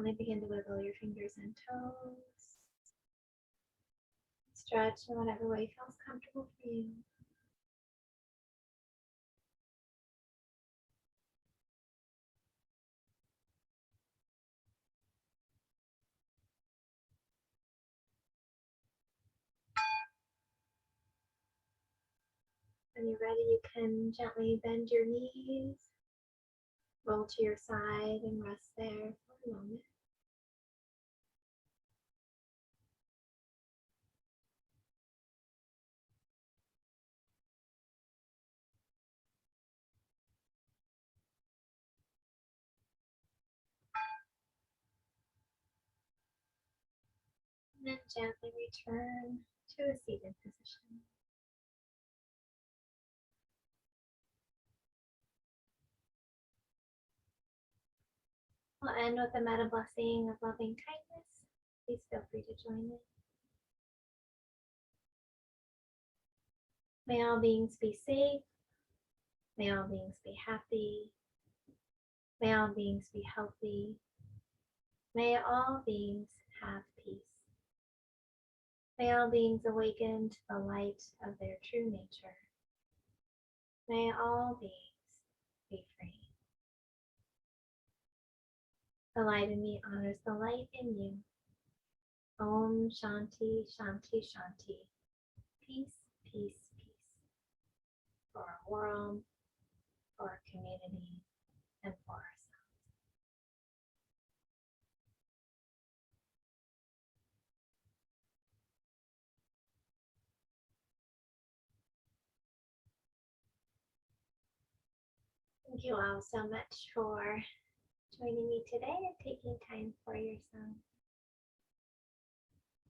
Gently begin to wiggle your fingers and toes. Stretch in whatever way feels comfortable for you. When you're ready, you can gently bend your knees, roll to your side, and rest there for a moment. And then gently return to a seated position. We'll end with a metta blessing of loving kindness. Please feel free to join in. May all beings be safe. May all beings be happy. May all beings be healthy. May all beings have peace. May all beings awaken to the light of their true nature. May all beings be free. The light in me honors the light in you. Om Shanti Shanti Shanti. Peace, peace, peace. For our world, for our community, and for ourselves. Thank you all so much for joining me today and taking time for yourself.